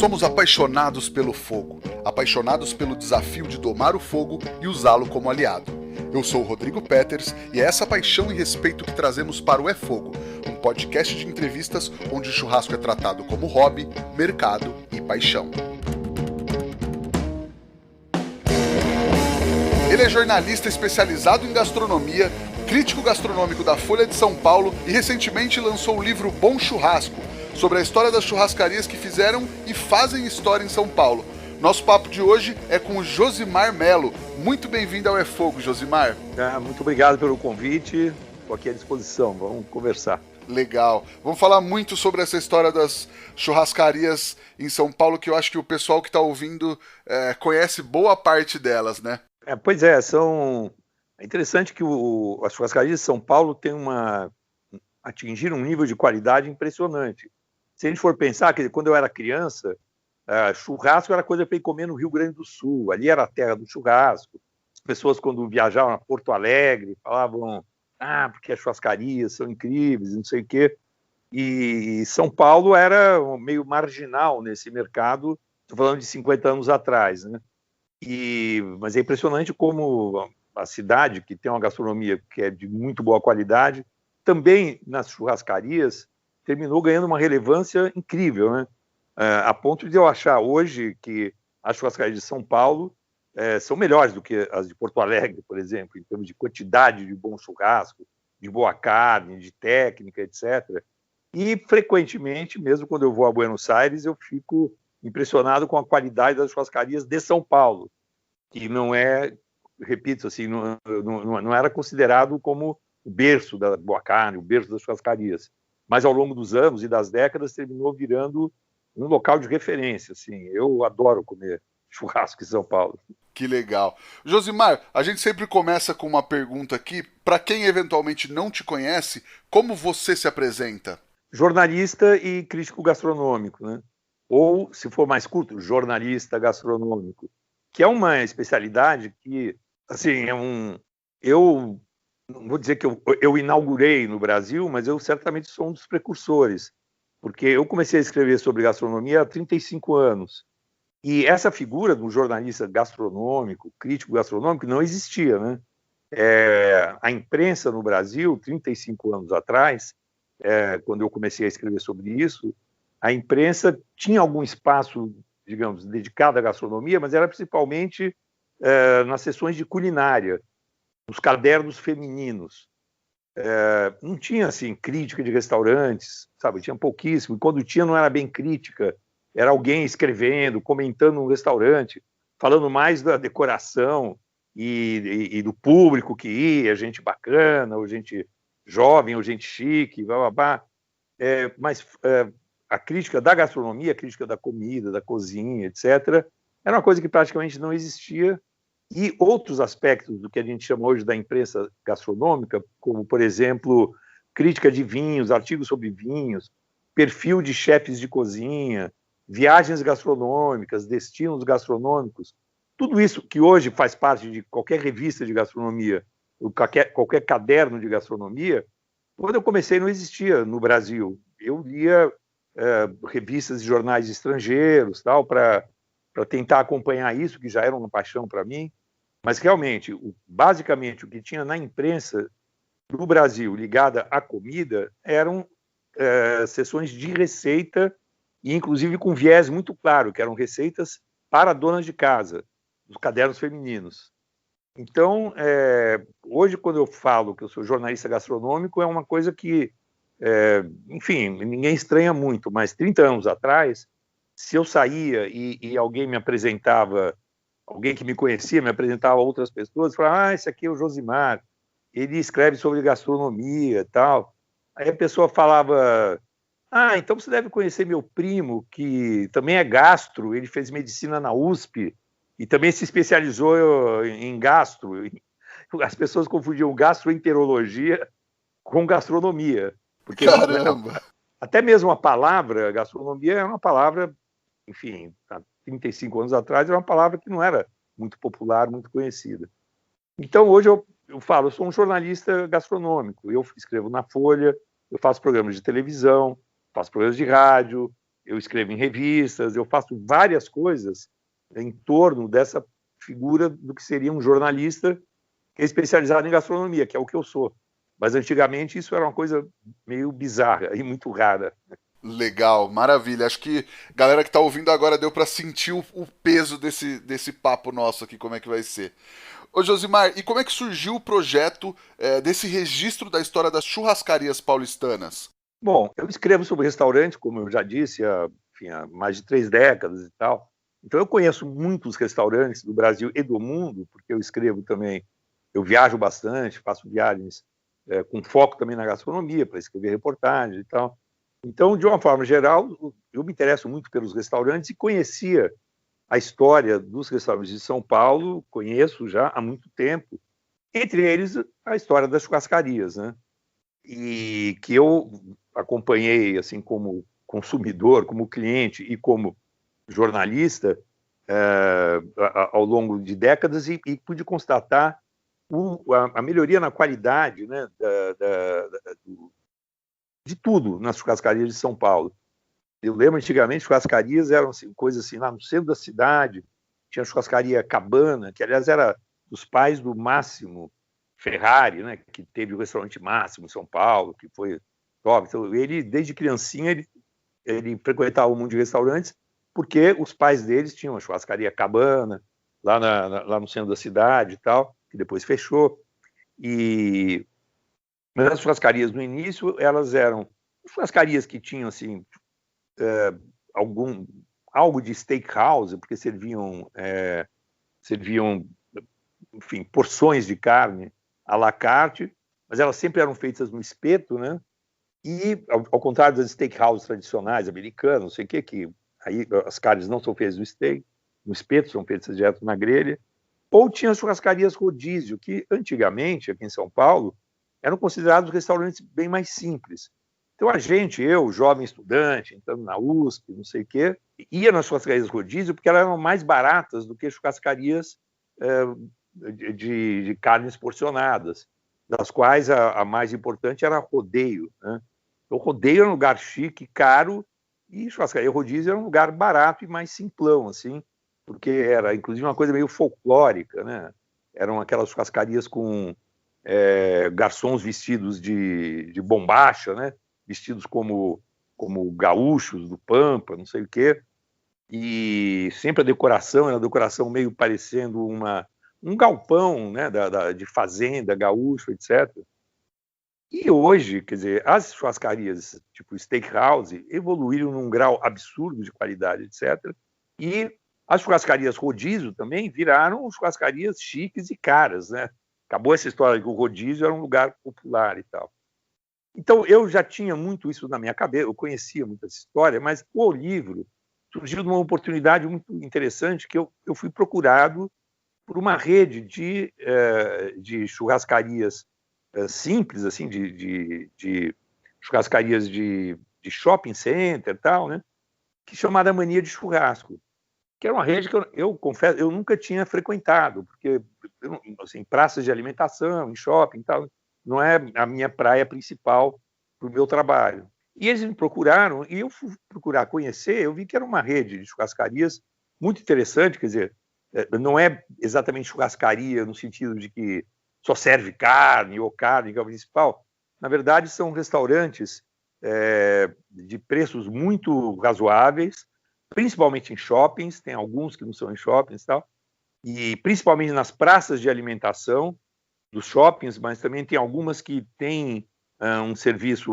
Somos apaixonados pelo fogo, apaixonados pelo desafio de domar o fogo e usá-lo como aliado. Eu sou o Rodrigo Peters e é essa paixão e respeito que trazemos para o É Fogo, um podcast de entrevistas onde o churrasco é tratado como hobby, mercado e paixão. Ele é jornalista especializado em gastronomia, crítico gastronômico da Folha de São Paulo e recentemente lançou o livro Bom Churrasco, sobre a história das churrascarias que fizeram e fazem história em São Paulo. Nosso papo de hoje é com o Josimar Melo. Muito bem-vindo ao É Fogo, Josimar. Muito obrigado pelo convite. Estou aqui à disposição. Vamos conversar. Legal. Vamos falar muito sobre essa história das churrascarias em São Paulo, que eu acho que o pessoal que está ouvindo conhece boa parte delas, né? Pois é, é interessante que as churrascarias de São Paulo atingiram um nível de qualidade impressionante. Se a gente for pensar que quando eu era criança, churrasco era coisa para ir comer no Rio Grande do Sul, ali era a terra do churrasco. As pessoas, quando viajavam a Porto Alegre, falavam, porque as churrascarias são incríveis, não sei o quê. E São Paulo era meio marginal nesse mercado, estou falando de 50 anos atrás, né? Mas é impressionante como a cidade, que tem uma gastronomia que é de muito boa qualidade, também nas churrascarias, terminou ganhando uma relevância incrível, né? A ponto de eu achar hoje que as churrascarias de São Paulo são melhores do que as de Porto Alegre, por exemplo, em termos de quantidade de bom churrasco, de boa carne, de técnica, etc. E, frequentemente, mesmo quando eu vou a Buenos Aires, eu fico impressionado com a qualidade das churrascarias de São Paulo, que não é, repito, assim, não era considerado como o berço da boa carne, o berço das churrascarias. Mas, ao longo dos anos e das décadas, terminou virando um local de referência. Assim. Eu adoro comer churrasco em São Paulo. Que legal. Josimar, a gente sempre começa com uma pergunta aqui. Para quem eventualmente não te conhece, como você se apresenta? Jornalista e crítico gastronômico, né? Ou, se for mais curto, jornalista gastronômico, que é uma especialidade que, assim, eu não vou dizer que eu inaugurei no Brasil, mas eu certamente sou um dos precursores, porque eu comecei a escrever sobre gastronomia há 35 anos. E essa figura do jornalista gastronômico, crítico gastronômico, não existia, né? A imprensa no Brasil, 35 anos atrás, quando eu comecei a escrever sobre isso, a imprensa tinha algum espaço, digamos, dedicado à gastronomia, mas era principalmente nas sessões de culinária, nos cadernos femininos. Não tinha, assim, crítica de restaurantes, sabe? Tinha pouquíssimo. E quando tinha, não era bem crítica. Era alguém escrevendo, comentando um restaurante, falando mais da decoração e do público que ia, gente bacana, ou gente jovem, ou gente chique, blá, blá, blá. Mas a crítica da gastronomia, a crítica da comida, da cozinha, etc., era uma coisa que praticamente não existia. E outros aspectos do que a gente chama hoje da imprensa gastronômica, como, por exemplo, crítica de vinhos, artigos sobre vinhos, perfil de chefes de cozinha, viagens gastronômicas, destinos gastronômicos, tudo isso que hoje faz parte de qualquer revista de gastronomia, qualquer caderno de gastronomia, quando eu comecei não existia no Brasil. Eu lia revistas e jornais estrangeiros para tentar acompanhar isso, que já era uma paixão para mim. Mas, realmente, basicamente, o que tinha na imprensa do Brasil ligada à comida eram sessões de receita, e inclusive com viés muito claro, que eram receitas para donas de casa, dos cadernos femininos. Então, hoje, quando eu falo que eu sou jornalista gastronômico, é uma coisa que, enfim, ninguém estranha muito, mas 30 anos atrás, se eu saía e alguém me apresentava, alguém que me conhecia me apresentava a outras pessoas, falava, esse aqui é o Josimar, ele escreve sobre gastronomia e tal. Aí a pessoa falava, então você deve conhecer meu primo, que também é gastro, ele fez medicina na USP e também se especializou em gastro. As pessoas confundiam gastroenterologia com gastronomia. Porque Caramba! até mesmo a palavra gastronomia é uma palavra, enfim, 35 anos atrás, era uma palavra que não era muito popular, muito conhecida. Então, hoje eu falo, eu sou um jornalista gastronômico, eu escrevo na Folha, eu faço programas de televisão, faço programas de rádio, eu escrevo em revistas, eu faço várias coisas em torno dessa figura do que seria um jornalista que é especializado em gastronomia, que é o que eu sou. Mas antigamente isso era uma coisa meio bizarra e muito rara. Legal, maravilha. Acho que a galera que tá ouvindo agora deu para sentir o peso desse papo nosso aqui, como é que vai ser. Ô Josimar, e como é que surgiu o projeto desse registro da história das churrascarias paulistanas? Bom, eu escrevo sobre restaurante, como eu já disse, enfim, há mais de 3 décadas e tal. Então eu conheço muitos restaurantes do Brasil e do mundo, porque eu escrevo também, eu viajo bastante, faço viagens com foco também na gastronomia, para escrever reportagens e tal. Então, de uma forma geral, eu me interesso muito pelos restaurantes e conhecia a história dos restaurantes de São Paulo, conheço já há muito tempo, entre eles a história das churrascarias, né? E que eu acompanhei assim como consumidor, como cliente e como jornalista ao longo de décadas e pude constatar a melhoria na qualidade, né, de tudo nas churrascarias de São Paulo. Eu lembro antigamente churrascarias eram assim, coisas assim lá no centro da cidade, tinha a churrascaria Cabana, que aliás era dos pais do Máximo Ferrari, né, que teve o restaurante Máximo em São Paulo, que foi top. Então, ele, desde criancinha, ele frequentava o mundo de restaurantes, porque os pais deles tinham a churrascaria Cabana, lá no centro da cidade e tal, que depois fechou. Mas as churrascarias, no início, elas eram churrascarias que tinham, assim, algo de steakhouse, porque serviam, enfim, porções de carne à la carte, mas elas sempre eram feitas no espeto, né? E, ao contrário das steakhouses tradicionais, americanas, não sei o que aí as carnes não são feitas no espeto, são feitas direto na grelha. Ou tinha as churrascarias rodízio, que antigamente, aqui em São Paulo, eram considerados restaurantes bem mais simples. Então eu, jovem estudante, entrando na USP, não sei o quê, ia nas churrascarias rodízio porque elas eram mais baratas do que churrascarias de carnes porcionadas, das quais a mais importante era rodeio, né? Então, rodeio era um lugar chique, caro, e churrascaria rodízio era um lugar barato e mais simplão, assim, porque era, inclusive, uma coisa meio folclórica, né? Eram aquelas churrascarias com garçons vestidos de bombacha, né? Vestidos como gaúchos do Pampa, não sei o quê, e sempre a decoração era uma decoração meio parecendo um galpão, né, de fazenda, gaúcho, etc. E hoje, quer dizer, as churrascarias tipo steakhouse evoluíram num grau absurdo de qualidade, etc. E as churrascarias rodízio também viraram churrascarias chiques e caras, né? Acabou essa história de que o rodízio era um lugar popular e tal. Então, eu já tinha muito isso na minha cabeça, eu conhecia muito essa história, mas o livro surgiu de uma oportunidade muito interessante que eu fui procurado por uma rede de churrascarias simples, assim, de churrascarias de shopping center e tal, né, que chamada Mania de Churrasco, que era uma rede que eu confesso, eu nunca tinha frequentado, porque, assim, praças de alimentação, em shopping e tal, não é a minha praia principal para o meu trabalho. E eles me procuraram, e eu fui procurar conhecer, eu vi que era uma rede de churrascarias muito interessante, quer dizer, não é exatamente churrascaria no sentido de que só serve carne ou carne que é o principal. Na verdade, são restaurantes de preços muito razoáveis, principalmente em shoppings, tem alguns que não são em shoppings e tal, e principalmente nas praças de alimentação dos shoppings, mas também tem algumas que têm um serviço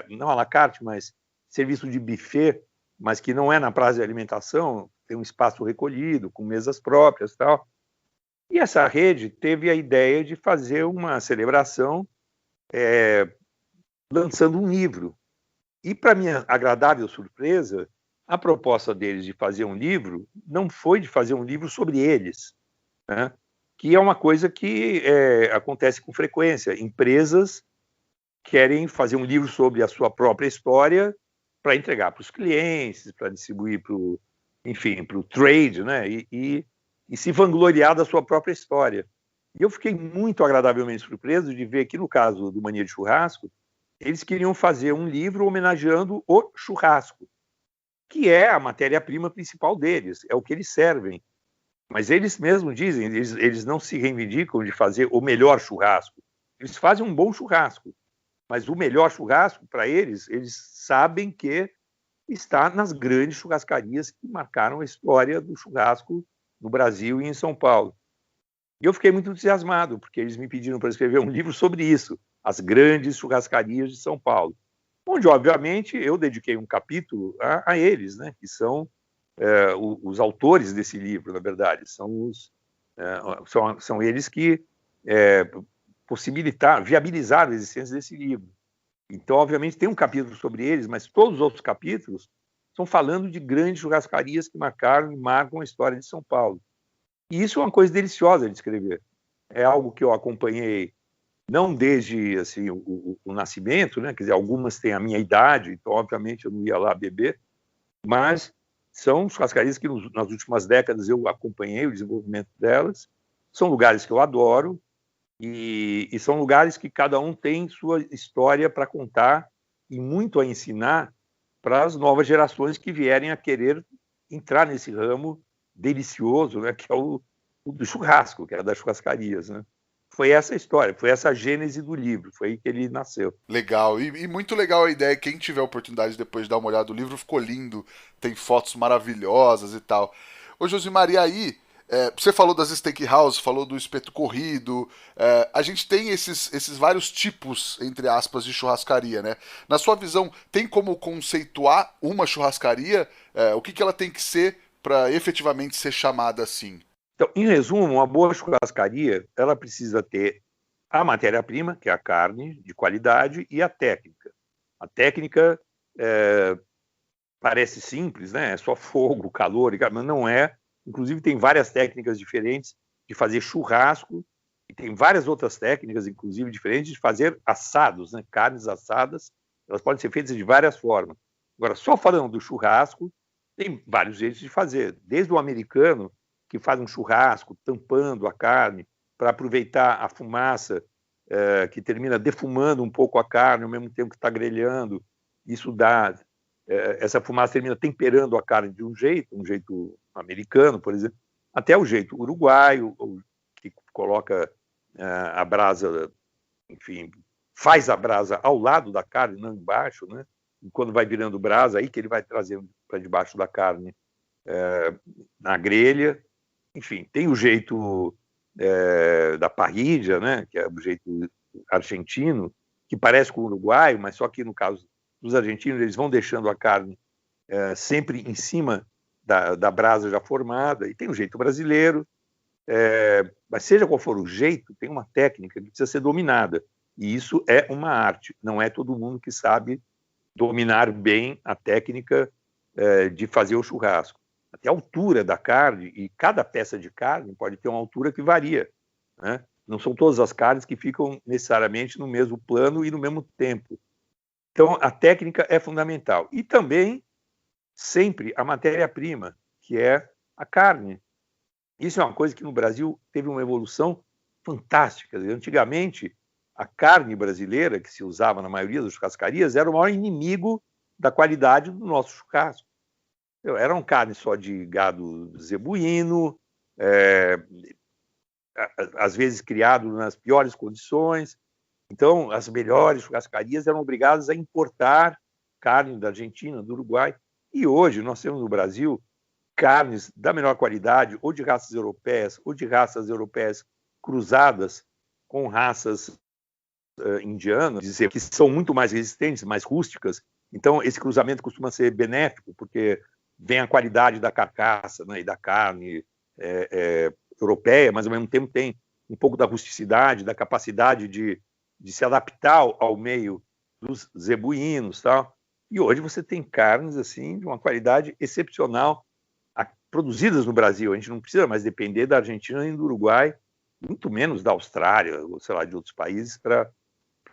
não à la carte, mas serviço de buffet, mas que não é na praça de alimentação, tem um espaço recolhido, com mesas próprias e tal. E essa rede teve a ideia de fazer uma celebração lançando um livro. E, para minha agradável surpresa, a proposta deles de fazer um livro não foi de fazer um livro sobre eles, né? Que é uma coisa que acontece com frequência. Empresas querem fazer um livro sobre a sua própria história para entregar para os clientes, para distribuir para o trade, né? E se vangloriar da sua própria história. E eu fiquei muito agradavelmente surpreso de ver que, no caso do Mania de Churrasco, eles queriam fazer um livro homenageando o churrasco. que é a matéria-prima principal deles, é o que eles servem. Mas eles mesmos dizem, eles não se reivindicam de fazer o melhor churrasco. Eles fazem um bom churrasco, mas o melhor churrasco, para eles sabem que está nas grandes churrascarias que marcaram a história do churrasco no Brasil e em São Paulo. E eu fiquei muito entusiasmado, porque eles me pediram para escrever um livro sobre isso, as grandes churrascarias de São Paulo, onde, obviamente, eu dediquei um capítulo a eles, né, que são os autores desse livro, na verdade. São eles que viabilizaram a existência desse livro. Então, obviamente, tem um capítulo sobre eles, mas todos os outros capítulos estão falando de grandes churrascarias que marcaram e marcam a história de São Paulo. E isso é uma coisa deliciosa de escrever. É algo que eu acompanhei não desde assim, o nascimento, né? Quer dizer, algumas têm a minha idade, então, obviamente, eu não ia lá beber, mas são churrascarias que nas últimas décadas eu acompanhei o desenvolvimento delas, são lugares que eu adoro e são lugares que cada um tem sua história para contar e muito a ensinar para as novas gerações que vierem a querer entrar nesse ramo delicioso, né, que é o do churrasco, que é das churrascarias, né? Foi essa a história, foi essa a gênese do livro, foi aí que ele nasceu. Legal, e muito legal a ideia. Quem tiver a oportunidade depois de dar uma olhada no livro, ficou lindo, tem fotos maravilhosas e tal. Ô Josimar, e aí, você falou das steakhouse, falou do espeto corrido, a gente tem esses vários tipos, entre aspas, de churrascaria, né? Na sua visão, tem como conceituar uma churrascaria? O que ela tem que ser para efetivamente ser chamada assim? Então, em resumo, uma boa churrascaria, ela precisa ter a matéria-prima, que é a carne de qualidade, e a técnica. A técnica parece simples, né? É só fogo, calor, mas não é. Inclusive, tem várias técnicas diferentes de fazer churrasco, e tem várias outras técnicas, inclusive, diferentes de fazer assados, né? Carnes assadas, elas podem ser feitas de várias formas. Agora, só falando do churrasco, tem vários jeitos de fazer. Desde o americano, que faz um churrasco tampando a carne para aproveitar a fumaça que termina defumando um pouco a carne ao mesmo tempo que está grelhando. Isso dá... essa fumaça termina temperando a carne de um jeito americano, por exemplo, até o jeito uruguaio, que coloca a brasa, enfim, faz a brasa ao lado da carne, não embaixo, né? E quando vai virando brasa, aí que ele vai trazendo para debaixo da carne na grelha. Enfim, tem o jeito da parrilla, né, que é o jeito argentino, que parece com o uruguaio, mas só que no caso dos argentinos eles vão deixando a carne sempre em cima da brasa já formada, e tem o jeito brasileiro, mas seja qual for o jeito, tem uma técnica que precisa ser dominada, e isso é uma arte, não é todo mundo que sabe dominar bem a técnica de fazer o churrasco. Até a altura da carne, e cada peça de carne pode ter uma altura que varia, né? Não são todas as carnes que ficam necessariamente no mesmo plano e no mesmo tempo. Então, a técnica é fundamental. E também, sempre, a matéria-prima, que é a carne. Isso é uma coisa que no Brasil teve uma evolução fantástica. Antigamente, a carne brasileira, que se usava na maioria das churrascarias, era o maior inimigo da qualidade do nosso churrasco. Eram carnes só de gado zebuíno, às vezes criado nas piores condições. Então, as melhores churrascarias eram obrigadas a importar carne da Argentina, do Uruguai. E hoje nós temos no Brasil carnes da melhor qualidade, ou de raças europeias, ou de raças europeias cruzadas com raças indianas, que são muito mais resistentes, mais rústicas. Então, esse cruzamento costuma ser benéfico, porque vem a qualidade da carcaça, né, e da carne europeia, mas ao mesmo tempo tem um pouco da rusticidade, da capacidade de se adaptar ao meio dos zebuínos, tal. E hoje você tem carnes assim de uma qualidade excepcional, produzidas no Brasil. A gente não precisa mais depender da Argentina nem do Uruguai, muito menos da Austrália, ou sei lá, de outros países para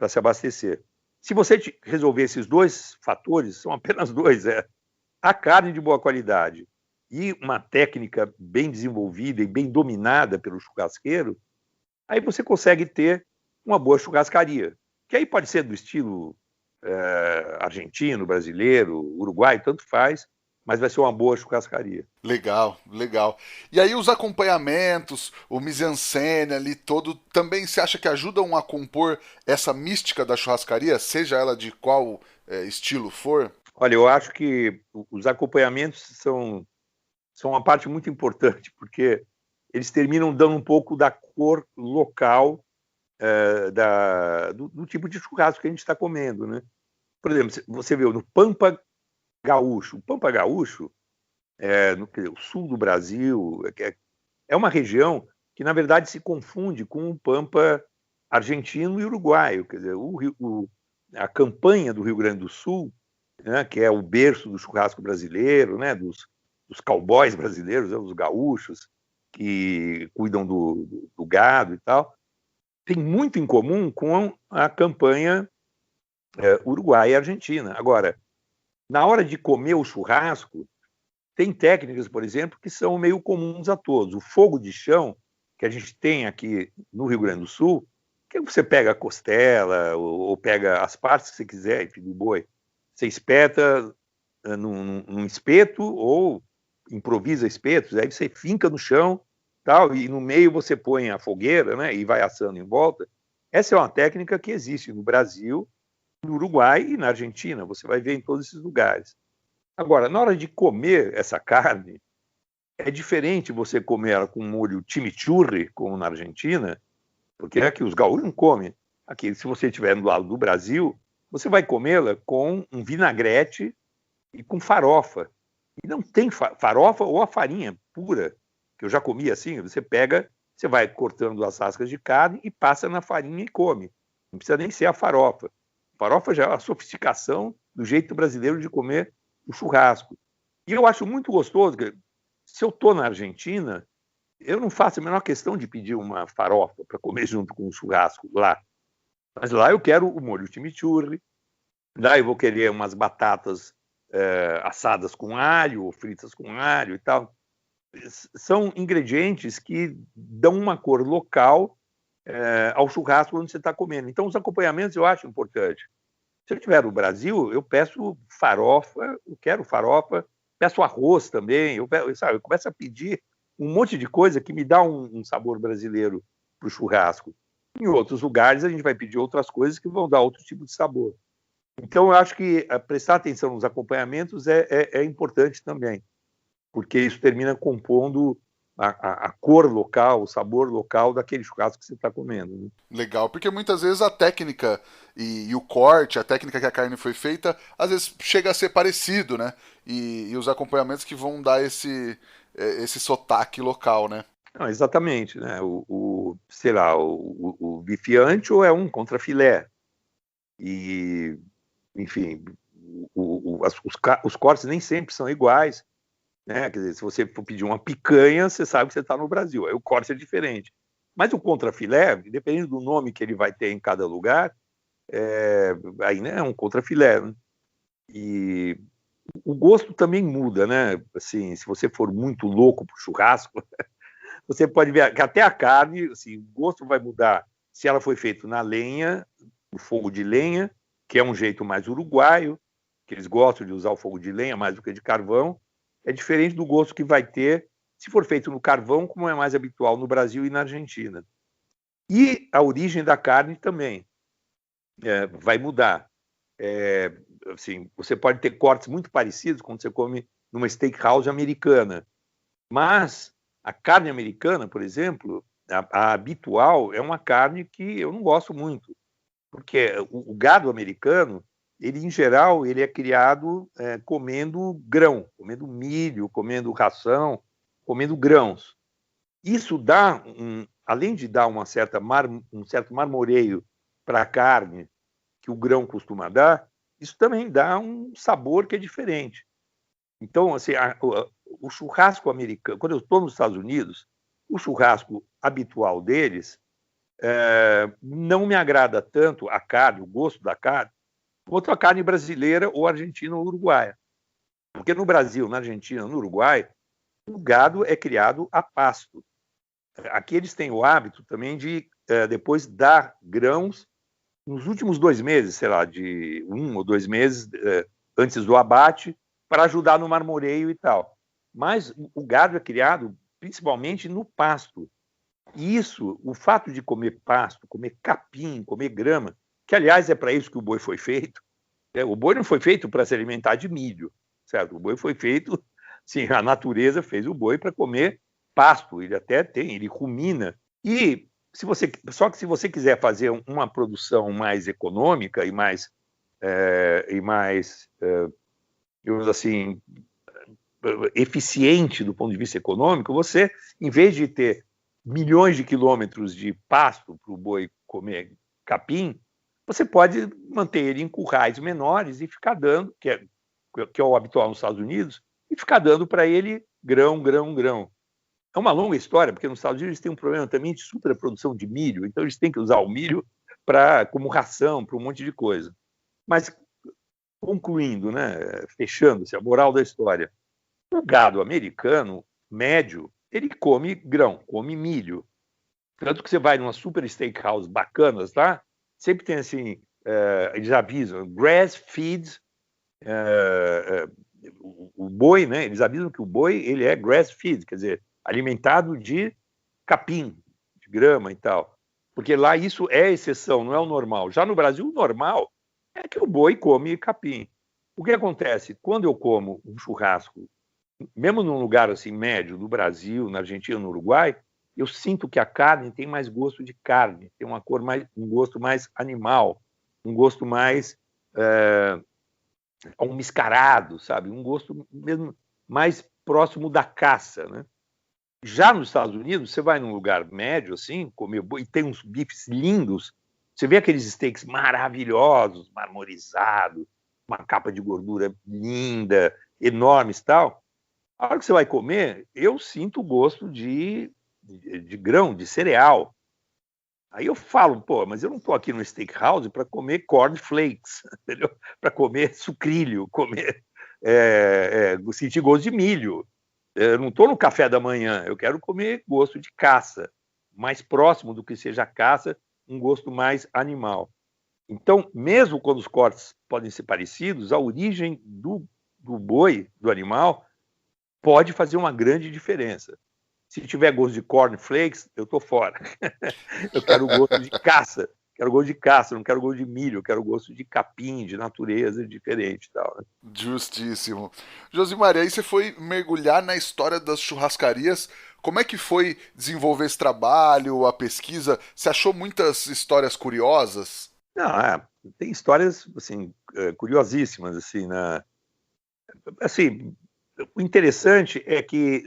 se abastecer. Se você resolver esses dois fatores, são apenas dois, a carne de boa qualidade e uma técnica bem desenvolvida e bem dominada pelo churrasqueiro, aí você consegue ter uma boa churrascaria, que aí pode ser do estilo argentino, brasileiro, uruguaio, tanto faz, mas vai ser uma boa churrascaria. Legal, legal. E aí os acompanhamentos, o mise-en-scène ali todo, também você acha que ajudam a compor essa mística da churrascaria, seja ela de qual estilo for? Olha, eu acho que os acompanhamentos são uma parte muito importante, porque eles terminam dando um pouco da cor local do tipo de churrasco que a gente está comendo, né? Por exemplo, você vê no Pampa Gaúcho. O Pampa Gaúcho, no sul do Brasil, é uma região que, na verdade, se confunde com o Pampa argentino e uruguaio. Quer dizer, a campanha do Rio Grande do Sul, né, que é o berço do churrasco brasileiro, né, dos cowboys brasileiros, né, os gaúchos, que cuidam do gado e tal, tem muito em comum com a campanha uruguaia e argentina. Agora, na hora de comer o churrasco, tem técnicas, por exemplo, que são meio comuns a todos. O fogo de chão, que a gente tem aqui no Rio Grande do Sul, que você pega a costela ou pega as partes que você quiser, enfim, do boi, você espeta num espeto ou improvisa espetos, aí você finca no chão, tal, e no meio você põe a fogueira, né, e vai assando em volta. Essa é uma técnica que existe no Brasil, no Uruguai e na Argentina, você vai ver em todos esses lugares. Agora, na hora de comer essa carne, é diferente você comer ela com molho chimichurri, como na Argentina, porque aqui os gaúchos não comem. Aqui, se você estiver do lado do Brasil, você vai comê-la com um vinagrete e com farofa. E não tem farofa ou a farinha pura, que eu já comi assim, você pega, você vai cortando as rascas de carne e passa na farinha e come. Não precisa nem ser a farofa. Farofa já é a sofisticação do jeito brasileiro de comer o churrasco. E eu acho muito gostoso que, se eu estou na Argentina, eu não faço a menor questão de pedir uma farofa para comer junto com o churrasco lá. Mas lá eu quero o molho chimichurri, lá eu vou querer umas batatas assadas com alho, ou fritas com alho e tal. São ingredientes que dão uma cor local ao churrasco quando você está comendo. Então, os acompanhamentos eu acho importante. Se eu estiver no Brasil, eu peço farofa, eu quero farofa, peço arroz também, eu começo a pedir um monte de coisa que me dá um sabor brasileiro para o churrasco. Em outros lugares, a gente vai pedir outras coisas que vão dar outro tipo de sabor. Então, eu acho que prestar atenção nos acompanhamentos é importante também, porque isso termina compondo a cor local, o sabor local daquele churrasco que você está comendo. Né? Legal, porque muitas vezes a técnica e o corte, a técnica que a carne foi feita, às vezes chega a ser parecido, né? E os acompanhamentos que vão dar esse sotaque local, né? Não, exatamente, né? Sei lá, o bife ancho é um contrafilé. E, enfim, os cortes nem sempre são iguais. Né? Quer dizer, se você for pedir uma picanha, você sabe que você está no Brasil, aí o corte é diferente. Mas o contrafilé, dependendo do nome que ele vai ter em cada lugar, aí né, é um contrafilé. Né? E o gosto também muda, né? Assim, se você for muito louco pro churrasco, você pode ver que até a carne, assim, o gosto vai mudar se ela foi feita na lenha, no fogo de lenha, que é um jeito mais uruguaio, que eles gostam de usar o fogo de lenha mais do que de carvão. É diferente do gosto que vai ter se for feito no carvão, como é mais habitual no Brasil e na Argentina. E a origem da carne também vai mudar. Assim, você pode ter cortes muito parecidos quando você come numa steakhouse americana, mas a carne americana, por exemplo, a habitual é uma carne que eu não gosto muito, porque o gado americano, ele, em geral, ele é criado comendo grão, comendo milho, comendo ração, comendo grãos. Isso dá, além de dar um certo marmoreio para a carne que o grão costuma dar, isso também dá um sabor que é diferente. Então, assim, o churrasco americano, quando eu estou nos Estados Unidos, o churrasco habitual deles não me agrada tanto a carne, o gosto da carne, quanto a carne brasileira ou argentina ou uruguaia. Porque no Brasil, na Argentina, no Uruguai, o gado é criado a pasto. Aqui eles têm o hábito também de depois dar grãos nos últimos 2 meses, sei lá, de 1 ou 2 meses antes do abate, para ajudar no marmoreio e tal. Mas o gado é criado principalmente no pasto. E isso, o fato de comer pasto, comer capim, comer grama, que, aliás, é para isso que o boi foi feito. O boi não foi feito para se alimentar de milho, certo? O boi foi feito, sim, a natureza fez o boi para comer pasto. Ele até tem, ele rumina. E só que se você quiser fazer uma produção mais econômica e mais, digamos assim, eficiente do ponto de vista econômico, você, em vez de ter milhões de quilômetros de pasto para o boi comer capim, você pode manter ele em currais menores e ficar dando, que é o habitual nos Estados Unidos, e ficar dando para ele grão, grão, grão. É uma longa história, porque nos Estados Unidos tem um problema também de superprodução de milho, então eles têm que usar o milho como ração, para um monte de coisa. Mas, concluindo, né, fechando-se, a moral da história, o gado americano, médio, ele come grão, come milho. Tanto que você vai numa super steakhouse bacanas, tá? Sempre tem assim, eles avisam, grass feed, o boi, né? Eles avisam que o boi ele é grass feed, quer dizer, alimentado de capim, de grama e tal. Porque lá isso é exceção, não é o normal. Já no Brasil, o normal é que o boi come capim. O que acontece? Quando eu como um churrasco, mesmo num lugar assim médio, no Brasil, na Argentina, no Uruguai, eu sinto que a carne tem mais gosto de carne, tem um gosto mais animal, um gosto mais mascarado, sabe? Um gosto mesmo mais próximo da caça, né? Já nos Estados Unidos, você vai num lugar médio, assim, comer boi, e tem uns bifes lindos, você vê aqueles steaks maravilhosos, marmorizados, uma capa de gordura linda, enormes e tal. A hora que você vai comer, eu sinto o gosto de grão, de cereal. Aí eu falo, pô, mas eu não estou aqui no steakhouse para comer cornflakes, entendeu? Para comer sucrilho, sentir gosto de milho. Eu não estou no café da manhã, eu quero comer gosto de caça, mais próximo do que seja caça, um gosto mais animal. Então, mesmo quando os cortes podem ser parecidos, a origem do boi, do animal, pode fazer uma grande diferença. Se tiver gosto de cornflakes, eu estou fora. Eu quero gosto de caça. Quero gosto de caça, não quero gosto de milho, eu quero gosto de capim, de natureza diferente e tal. Justíssimo. Josimar, aí você foi mergulhar na história das churrascarias. Como é que foi desenvolver esse trabalho, a pesquisa? Você achou muitas histórias curiosas? Não, tem histórias assim, curiosíssimas. Assim, o interessante é que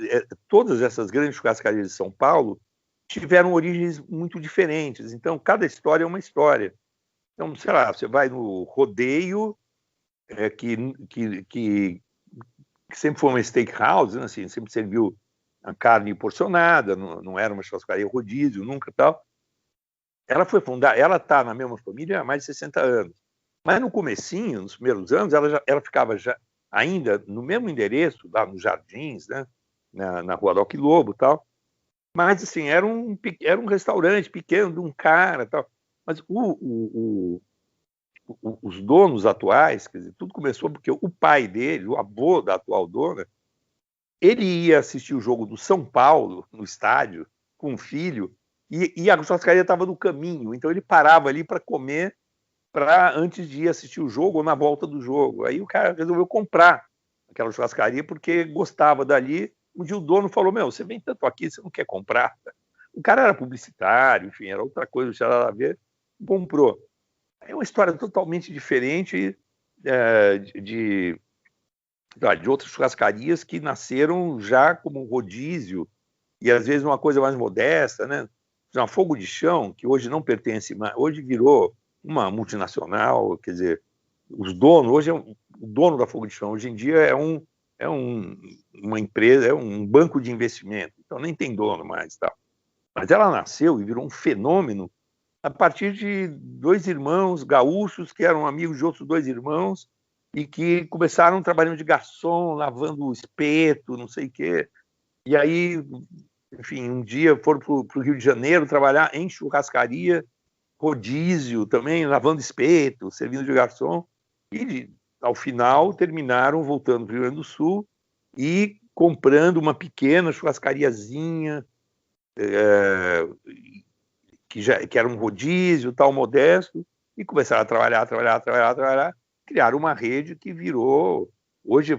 todas essas grandes churrascarias de São Paulo tiveram origens muito diferentes. Então, cada história é uma história. Então, sei lá, você vai no rodeio, que sempre foi uma steakhouse, né, assim, sempre serviu a carne porcionada, não era uma churrascaria rodízio, nunca tal. Ela foi fundada, ela está na mesma família há mais de 60 anos. Mas no comecinho, nos primeiros anos, ela ficava já ainda no mesmo endereço, lá nos Jardins, né, na Rua Roque Lobo e tal. Mas, assim, era um restaurante pequeno de um cara tal. Mas os donos atuais, quer dizer, tudo começou porque o pai dele, o avô da atual dona, ele ia assistir o jogo do São Paulo, no estádio, com o filho, e a churrascaria estava no caminho, então ele parava ali para comer antes de ir assistir o jogo ou na volta do jogo. Aí o cara resolveu comprar aquela churrascaria porque gostava dali. Um dia o dono falou, você vem tanto aqui, você não quer comprar? O cara era publicitário, enfim, era outra coisa, não tinha nada a ver, comprou. É uma história totalmente diferente de outras churrascarias que nasceram já como rodízio e às vezes uma coisa mais modesta, né? Uma Fogo de Chão, que hoje não pertence mais, hoje virou uma multinacional, quer dizer, os donos, hoje o dono da Fogo de Chão, hoje em dia é uma empresa, é um banco de investimento, então nem tem dono mais, tal. Mas ela nasceu e virou um fenômeno a partir de dois irmãos gaúchos que eram amigos de outros dois irmãos e que começaram trabalhando de garçom, lavando espeto, não sei o quê. E aí, enfim, um dia foram para o Rio de Janeiro trabalhar em churrascaria, rodízio também, lavando espeto, servindo de garçom. E ao final, terminaram voltando para o Rio Grande do Sul e comprando uma pequena churrascariazinha, que era um rodízio tal, modesto, e começaram a trabalhar, criaram uma rede que virou, hoje,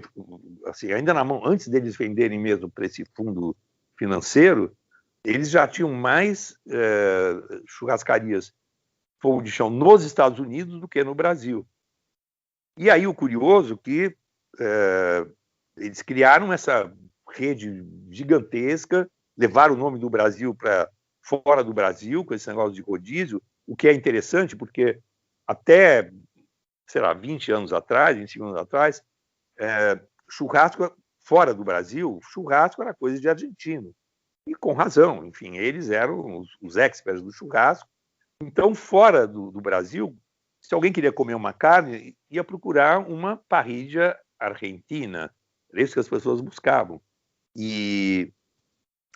assim, ainda na mão, antes deles venderem mesmo para esse fundo financeiro, eles já tinham mais churrascarias fogo de chão nos Estados Unidos do que no Brasil. E aí o curioso que eles criaram essa rede gigantesca, levaram o nome do Brasil para fora do Brasil, com esse negócio de rodízio, o que é interessante, porque até, sei lá, 20 anos atrás, 25 anos atrás, churrasco fora do Brasil, churrasco era coisa de argentino. E com razão, enfim, eles eram os experts do churrasco. Então, fora do Brasil, se alguém queria comer uma carne, ia procurar uma parrilla argentina. Era isso que as pessoas buscavam. E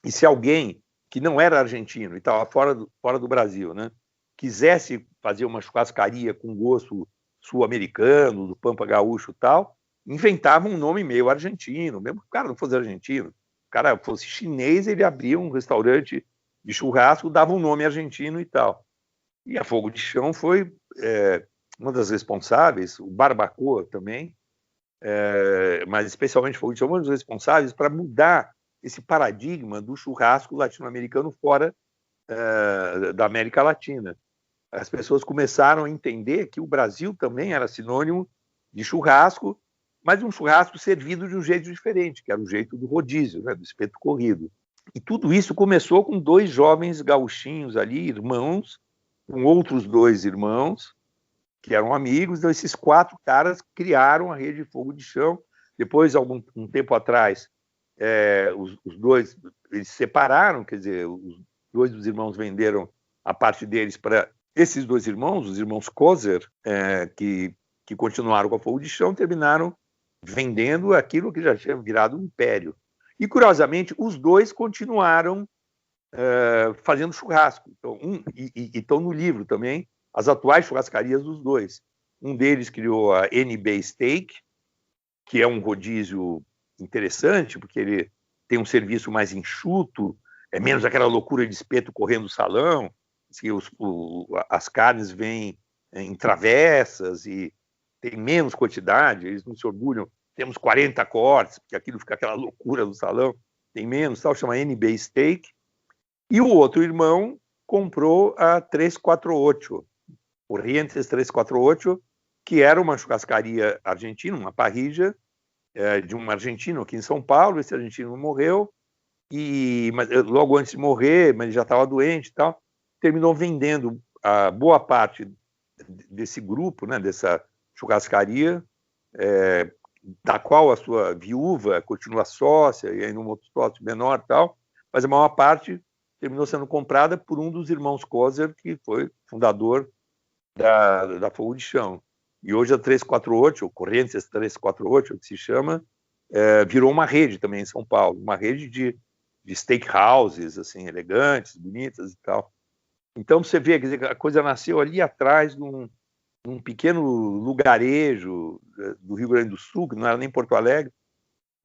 se alguém que não era argentino e estava fora do Brasil, né, quisesse fazer uma churrascaria com gosto sul-americano, do Pampa Gaúcho e tal, inventava um nome meio argentino, mesmo que o cara não fosse argentino. O cara fosse chinês, ele abria um restaurante de churrasco, dava um nome argentino e tal. E a Fogo de Chão foi uma das responsáveis, o Barbacoa também, mas especialmente Fogo de Chão, uma das responsáveis para mudar esse paradigma do churrasco latino-americano fora da América Latina. As pessoas começaram a entender que o Brasil também era sinônimo de churrasco, mas um churrasco servido de um jeito diferente, que era o jeito do rodízio, né, do espeto corrido. E tudo isso começou com 2 jovens gauchinhos ali, irmãos, com outros 2 irmãos, que eram amigos. Então, esses 4 caras criaram a rede de Fogo de Chão. Depois, um tempo atrás, os 2 eles se separaram, quer dizer, os 2 dos irmãos venderam a parte deles para esses 2 irmãos, os irmãos Kozer, que continuaram com a Fogo de Chão, terminaram vendendo aquilo que já tinha virado um império. E, curiosamente, os 2 continuaram fazendo churrasco. Então, estão no livro também as atuais churrascarias dos 2. Um deles criou a NB Steak, que é um rodízio interessante, porque ele tem um serviço mais enxuto, é menos aquela loucura de espeto correndo o salão, que as carnes vêm em travessas e tem menos quantidade, eles não se orgulham, temos 40 cortes, porque aquilo fica aquela loucura do salão, tem menos, tal, chama NB Steak. E o outro irmão comprou a 348, Corrientes 348, que era uma churrascaria argentina, uma parrilla de um argentino aqui em São Paulo. Esse argentino morreu, mas logo antes de morrer, mas ele já estava doente e tal, terminou vendendo a boa parte desse grupo, né, dessa churrascaria, da qual a sua viúva continua sócia, e ainda um outro sócio menor e tal, mas a maior parte terminou sendo comprada por um dos irmãos Kozer, que foi fundador da Fogo de Chão. E hoje a 348, ou Corrientes 348, que se chama, virou uma rede também em São Paulo, uma rede de steakhouses, assim, elegantes, bonitas e tal. Então você vê, quer dizer, a coisa nasceu ali atrás num pequeno lugarejo do Rio Grande do Sul, que não era nem Porto Alegre,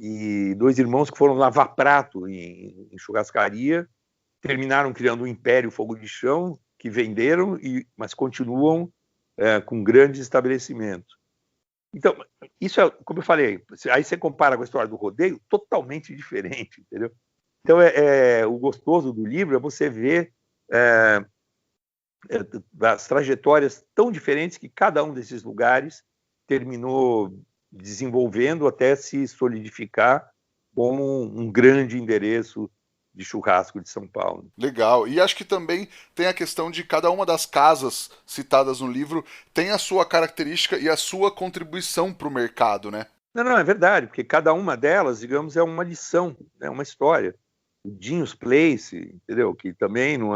e 2 irmãos que foram lavar prato em churrascaria, terminaram criando um império Fogo de Chão, que venderam, mas continuam com grandes estabelecimentos. Então, isso é, como eu falei, aí você compara com a história do rodeio, totalmente diferente, entendeu? Então, o gostoso do livro é você ver as trajetórias tão diferentes que cada um desses lugares terminou desenvolvendo até se solidificar como um grande endereço de churrasco de São Paulo. Legal. E acho que também tem a questão de cada uma das casas citadas no livro tem a sua característica e a sua contribuição para o mercado, né? Não, é verdade, porque cada uma delas, digamos, é uma lição, é uma história. O Dinho's Place, entendeu? Que também não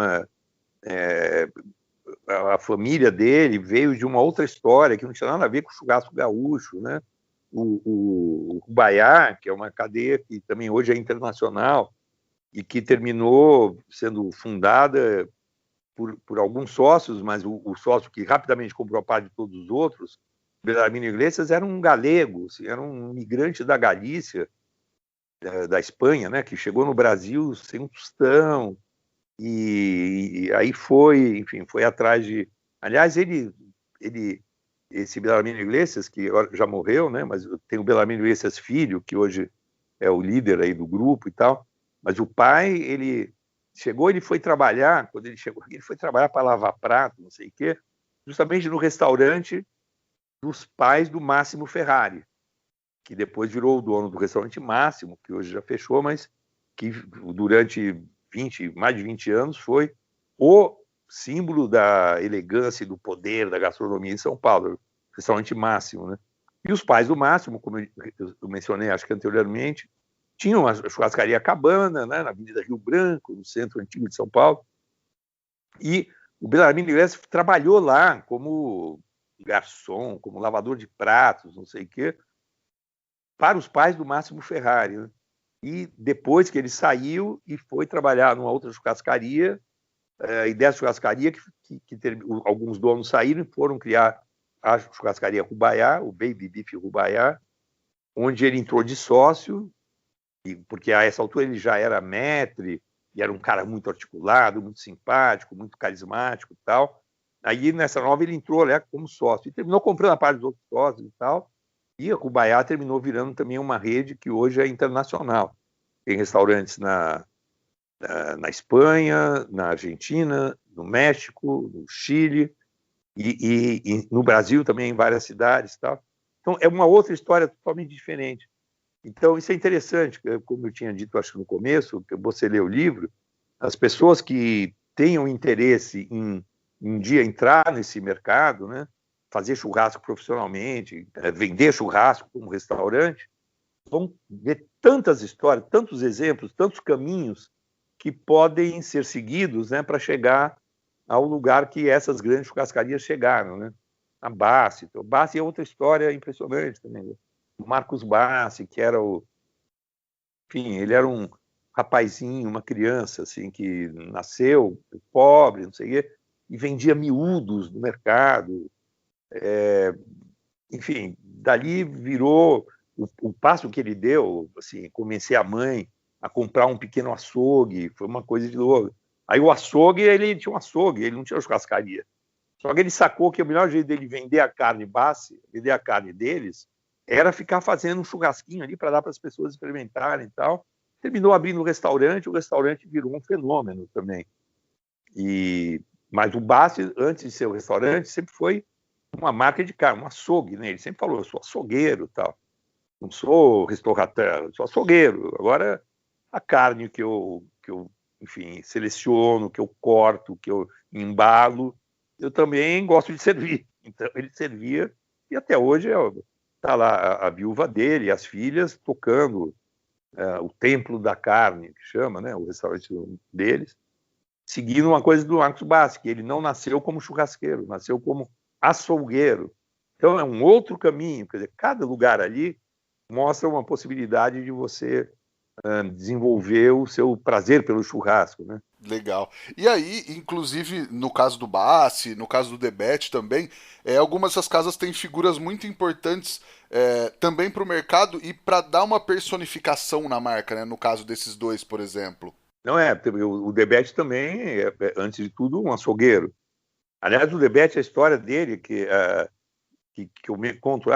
a família dele veio de uma outra história que não tinha nada a ver com o churrasco gaúcho, né? O Baiá, que é uma cadeia que também hoje é internacional e que terminou sendo fundada por alguns sócios, mas o sócio que rapidamente comprou a parte de todos os outros Belarmino Iglesias era um galego, assim, era um migrante da Galícia, da Espanha, né, que chegou no Brasil sem um tostão, e aí foi, enfim, foi atrás de... Aliás, esse Belarmino Iglesias, que já morreu, né, mas tem o Belarmino Iglesias filho, que hoje é o líder aí do grupo e tal, mas o pai, ele chegou, ele foi trabalhar, quando ele chegou aqui, ele foi trabalhar para lavar prato, não sei o quê, justamente no restaurante dos pais do Máximo Ferrari, que depois virou o dono do restaurante Máximo, que hoje já fechou, mas que durante mais de 20 anos foi o símbolo da elegância e do poder da gastronomia em São Paulo, o restaurante Máximo, né? E os pais do Máximo, como eu mencionei, acho que anteriormente, tinham uma churrascaria Cabana, né, na Avenida Rio Branco, no centro antigo de São Paulo, e o Belarmino Iglesias trabalhou lá como garçom, como lavador de pratos, não sei o quê, para os pais do Máximo Ferrari, né? E depois que ele saiu e foi trabalhar numa outra churrascaria, e dessa churrascaria alguns donos saíram e foram criar a churrascaria Rubaiá, o Baby Beef Rubaiá, onde ele entrou de sócio, porque a essa altura ele já era maître, e era um cara muito articulado, muito simpático, muito carismático e tal. Aí, nessa nova, ele entrou como sócio, e terminou comprando a parte dos outros sócios e tal, e a Rubaiá terminou virando também uma rede que hoje é internacional. Tem restaurantes na Espanha, na Argentina, no México, no Chile, e no Brasil também, em várias cidades e tal. Então, é uma outra história totalmente diferente. Então, isso é interessante, como eu tinha dito, acho que no começo, que você lê o livro, as pessoas que tenham interesse em um dia entrar nesse mercado, né, fazer churrasco profissionalmente, vender churrasco como restaurante, vão ver tantas histórias, tantos exemplos, tantos caminhos que podem ser seguidos, né, para chegar ao lugar que essas grandes churrascarias chegaram, né? A Bassi. O Bassi é outra história impressionante também. Né? O Marcos Bassi, que era enfim, ele era um rapazinho, uma criança, assim, que nasceu pobre, não sei o quê, e vendia miúdos no mercado. Enfim, dali virou o passo que ele deu, assim, convencer a mãe a comprar um pequeno açougue, foi uma coisa de louco. Aí o açougue, ele tinha um açougue, ele não tinha churrascaria. Só que ele sacou que o melhor jeito dele vender a carne Bassi, vender a carne deles, era ficar fazendo um churrasquinho ali para dar para as pessoas experimentarem e tal. Terminou abrindo um restaurante, o restaurante virou um fenômeno também. Mas o Bassi, antes de ser o restaurante, sempre foi uma marca de carne, um açougue, né? Ele sempre falou, eu sou açougueiro e tal. Não sou restaurateur, sou açougueiro. Agora, a carne que eu enfim, seleciono, que eu corto, que eu embalo, eu também gosto de servir. Então, ele servia, e até hoje está lá a viúva dele, as filhas, tocando o Templo da Carne, que chama, né, o restaurante deles, seguindo uma coisa do Marcos Bassi, que ele não nasceu como churrasqueiro, nasceu como açougueiro. Então, é um outro caminho. Quer dizer, cada lugar ali mostra uma possibilidade de você desenvolver o seu prazer pelo churrasco, né? Legal. E aí, inclusive, no caso do Bassi, no caso do Debete também, algumas dessas casas têm figuras muito importantes também para o mercado e para dar uma personificação na marca, né? No caso desses dois, por exemplo. Não o Debete também antes de tudo, um açougueiro. Aliás, o Debete, a história dele, que eu me conto,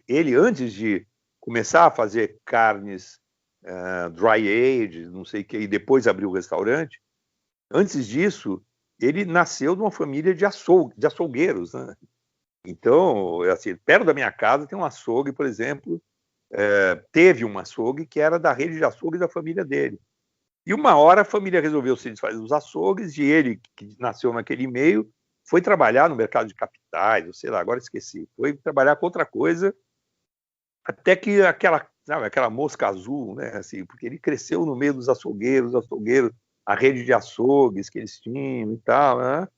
ele, antes de começar a fazer carnes dry age, não sei o que, e depois abriu o restaurante, antes disso, ele nasceu de uma família de açougueiros, né? Então, assim, perto da minha casa tem um açougue, por exemplo, teve um açougue que era da rede de açougue da família dele. E uma hora a família resolveu se desfazer dos açougues e ele, que nasceu naquele meio, foi trabalhar no mercado de capitais, ou sei lá, agora esqueci, foi trabalhar com outra coisa, até que aquela mosca azul, né, assim, porque ele cresceu no meio dos açougueiros, a rede de açougues que eles tinham e tal, né?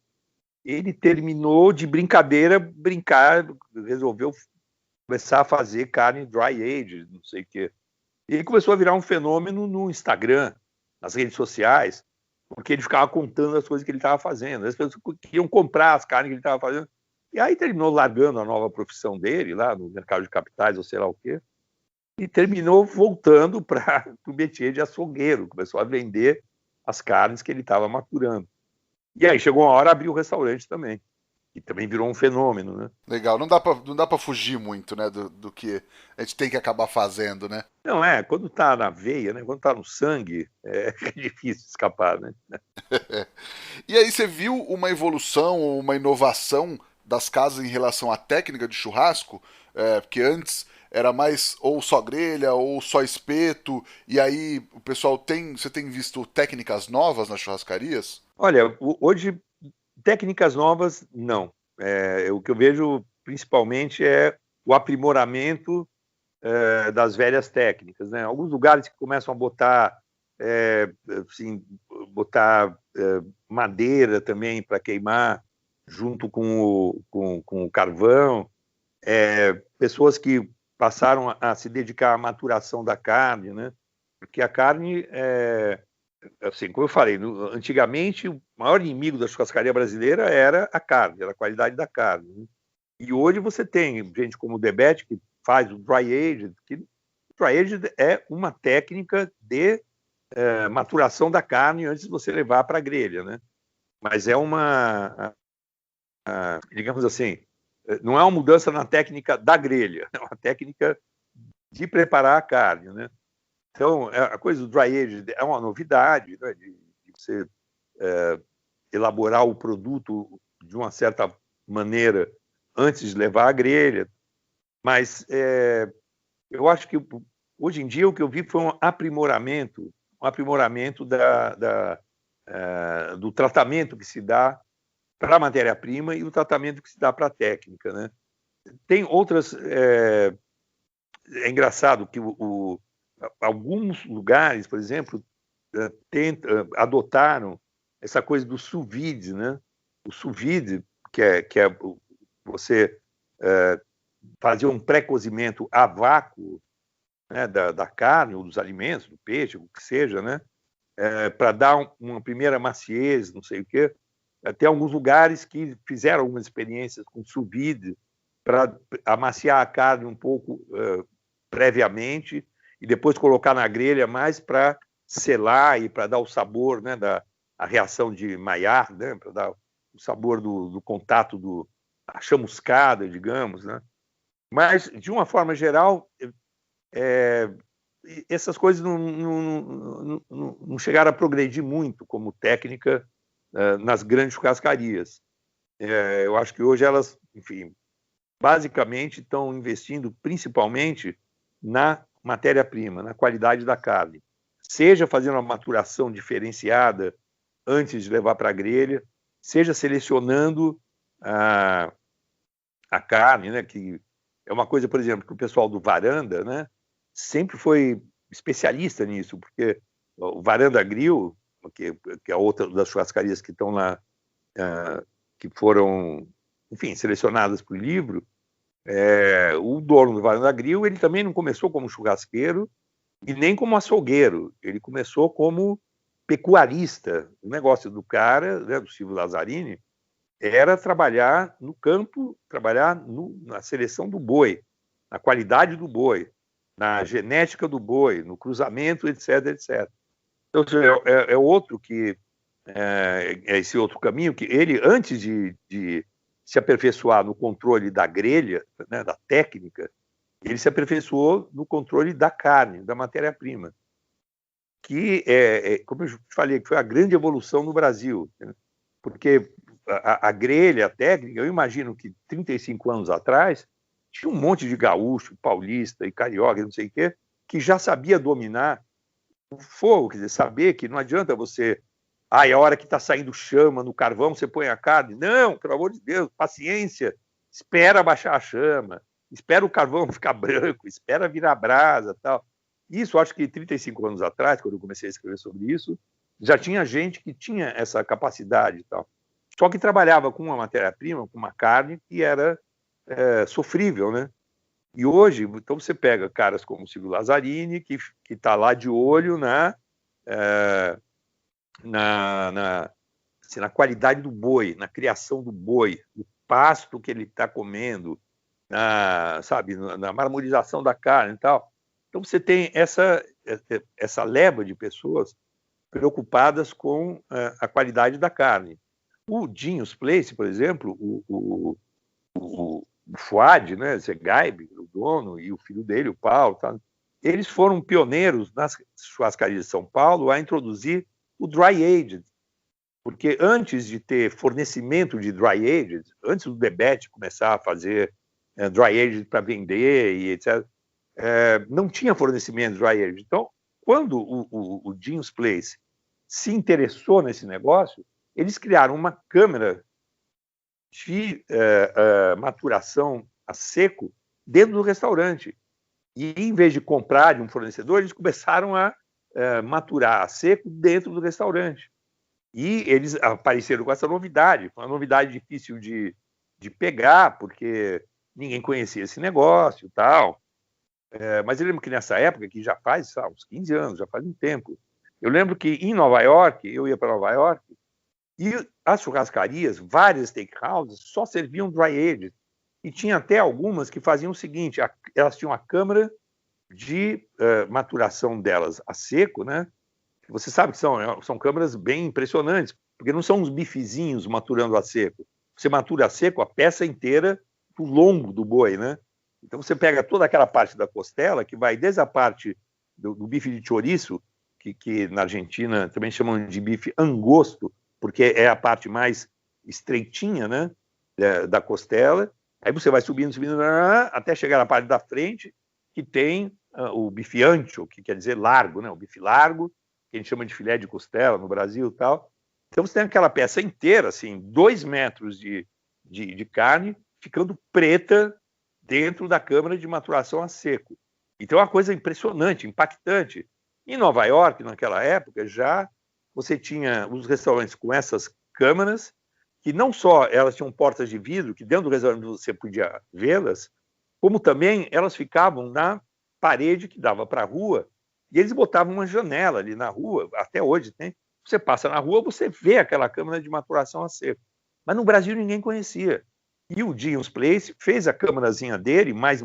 Ele terminou de resolveu começar a fazer carne dry age, não sei o quê. E ele começou a virar um fenômeno no Instagram, nas redes sociais, porque ele ficava contando as coisas que ele estava fazendo. As pessoas queriam comprar as carnes que ele estava fazendo. E aí terminou largando a nova profissão dele, lá no mercado de capitais, ou sei lá o quê, e terminou voltando para o métier de açougueiro, começou a vender as carnes que ele estava maturando. E aí chegou uma hora, abriu o restaurante também, e também virou um fenômeno, né? Legal, não dá pra fugir muito, né, do que a gente tem que acabar fazendo, né? Não quando está na veia, né, quando está no sangue, é difícil escapar, né? E aí você viu uma evolução ou uma inovação das casas em relação à técnica de churrasco? Porque antes era mais ou só grelha ou só espeto, e aí o pessoal você tem visto técnicas novas nas churrascarias? Olha, hoje, técnicas novas, não. O que eu vejo principalmente é o aprimoramento das velhas técnicas, né? Alguns lugares que começam a botar, assim, madeira também para queimar junto com o carvão, pessoas que passaram a se dedicar à maturação da carne, né? Porque a carne, assim, como eu falei, antigamente o maior inimigo da churrascaria brasileira era a carne, era a qualidade da carne, né? E hoje você tem gente como o Debete, que faz o dry aged, que o dry aged é uma técnica de maturação da carne antes de você levar para a grelha, né? Mas é digamos assim, não é uma mudança na técnica da grelha, é uma técnica de preparar a carne, né? Então, a coisa do dry aged é uma novidade, né? de você elaborar o produto de uma certa maneira antes de levar à grelha, mas eu acho que hoje em dia o que eu vi foi um aprimoramento do tratamento que se dá para a matéria-prima e o tratamento que se dá para a técnica, né? Tem outras... É engraçado que alguns lugares, por exemplo, adotaram essa coisa do sous vide, né? O sous vide, que é você fazer um pré-cozimento a vácuo, né, da carne ou dos alimentos, do peixe, o que seja, né? Para dar uma primeira maciez, não sei o quê. Tem alguns lugares que fizeram algumas experiências com sous vide para amaciar a carne um pouco previamente e depois colocar na grelha mais para selar e para dar o sabor, né, a reação de Maillard, né, para dar o sabor do contato da chamuscada, digamos, né? Mas, de uma forma geral, essas coisas não chegaram a progredir muito como técnica nas grandes churrascarias. Eu acho que hoje elas, enfim, basicamente estão investindo principalmente na matéria-prima, na qualidade da carne. Seja fazendo uma maturação diferenciada antes de levar para a grelha, seja selecionando a carne, né, que é uma coisa, por exemplo, que o pessoal do Varanda, né, sempre foi especialista nisso, porque o Varanda Grill, que é outra das churrascarias que estão lá, que foram, enfim, selecionadas para o livro, o dono do Varanda Grill, ele também não começou como churrasqueiro e nem como açougueiro, ele começou como pecuarista. O negócio do cara, né, do Silvio Lazzarini, era trabalhar no campo, trabalhar na seleção do boi, na qualidade do boi, na genética do boi, no cruzamento, etc, etc. Então, é outro que é esse outro caminho que ele, antes de se aperfeiçoar no controle da grelha, né, da técnica, ele se aperfeiçoou no controle da carne, da matéria-prima, que como eu te falei, que foi a grande evolução no Brasil, né? Porque a grelha, a técnica, eu imagino que 35 anos atrás tinha um monte de gaúcho, paulista e carioca, não sei o quê, que já sabia dominar o fogo, quer dizer, saber que não adianta você... é a hora que está saindo chama no carvão, você põe a carne. Não, pelo amor de Deus, paciência, espera baixar a chama, espera o carvão ficar branco, espera virar brasa, tal. Isso, acho que 35 anos atrás, quando eu comecei a escrever sobre isso, já tinha gente que tinha essa capacidade e tal. Só que trabalhava com uma matéria-prima, com uma carne que era sofrível, né? E hoje, então você pega caras como o Silvio Lazzarini, que está lá de olho assim, na qualidade do boi, na criação do boi, pasto que ele está comendo, sabe, na marmorização da carne e tal. Então você tem essa leva de pessoas preocupadas com a qualidade da carne. O Dinhos Place, por exemplo, o Fuad, né, Zegaib, o dono, e o filho dele, o Paulo, tá, eles foram pioneiros nas churrascarias de São Paulo a introduzir o dry aged, porque antes de ter fornecimento de dry aged, antes do Debete começar a fazer dry aged para vender e etc., não tinha fornecimento de dry aged. Então, quando o Dinhos Place se interessou nesse negócio, eles criaram uma câmara de maturação a seco dentro do restaurante. E, em vez de comprar de um fornecedor, eles começaram a maturar a seco dentro do restaurante. E eles apareceram com essa novidade, uma novidade difícil de pegar, porque ninguém conhecia esse negócio e tal. Mas eu lembro que nessa época, que já faz uns 15 anos, já faz um tempo, eu lembro que em Nova York, eu ia para Nova York, e as churrascarias, várias steakhouses, só serviam dry aged. E tinha até algumas que faziam o seguinte, elas tinham a câmara de maturação delas a seco, né? Você sabe que são câmaras bem impressionantes, porque não são uns bifezinhos maturando a seco. Você matura a seco a peça inteira do lombo do boi, né? Então você pega toda aquela parte da costela, que vai desde a parte do bife de chouriço, que na Argentina também chamam de bife angosto, porque é a parte mais estreitinha, né, da costela. Aí você vai subindo, até chegar na parte da frente, que tem o bife ancho, que quer dizer largo, né, o bife largo, que a gente chama de filé de costela no Brasil e tal. Então você tem aquela peça inteira, assim, 2 metros de carne, ficando preta dentro da câmara de maturação a seco. Então é uma coisa impressionante, impactante. Em Nova York, naquela época, já você tinha os restaurantes com essas câmaras, que não só elas tinham portas de vidro, que dentro do restaurante você podia vê-las, como também elas ficavam na parede que dava para a rua, e eles botavam uma janela ali na rua, até hoje tem. Você passa na rua, você vê aquela câmara de maturação a seco. Mas no Brasil ninguém conhecia. E o Dinhos Place fez a câmarazinha dele, mais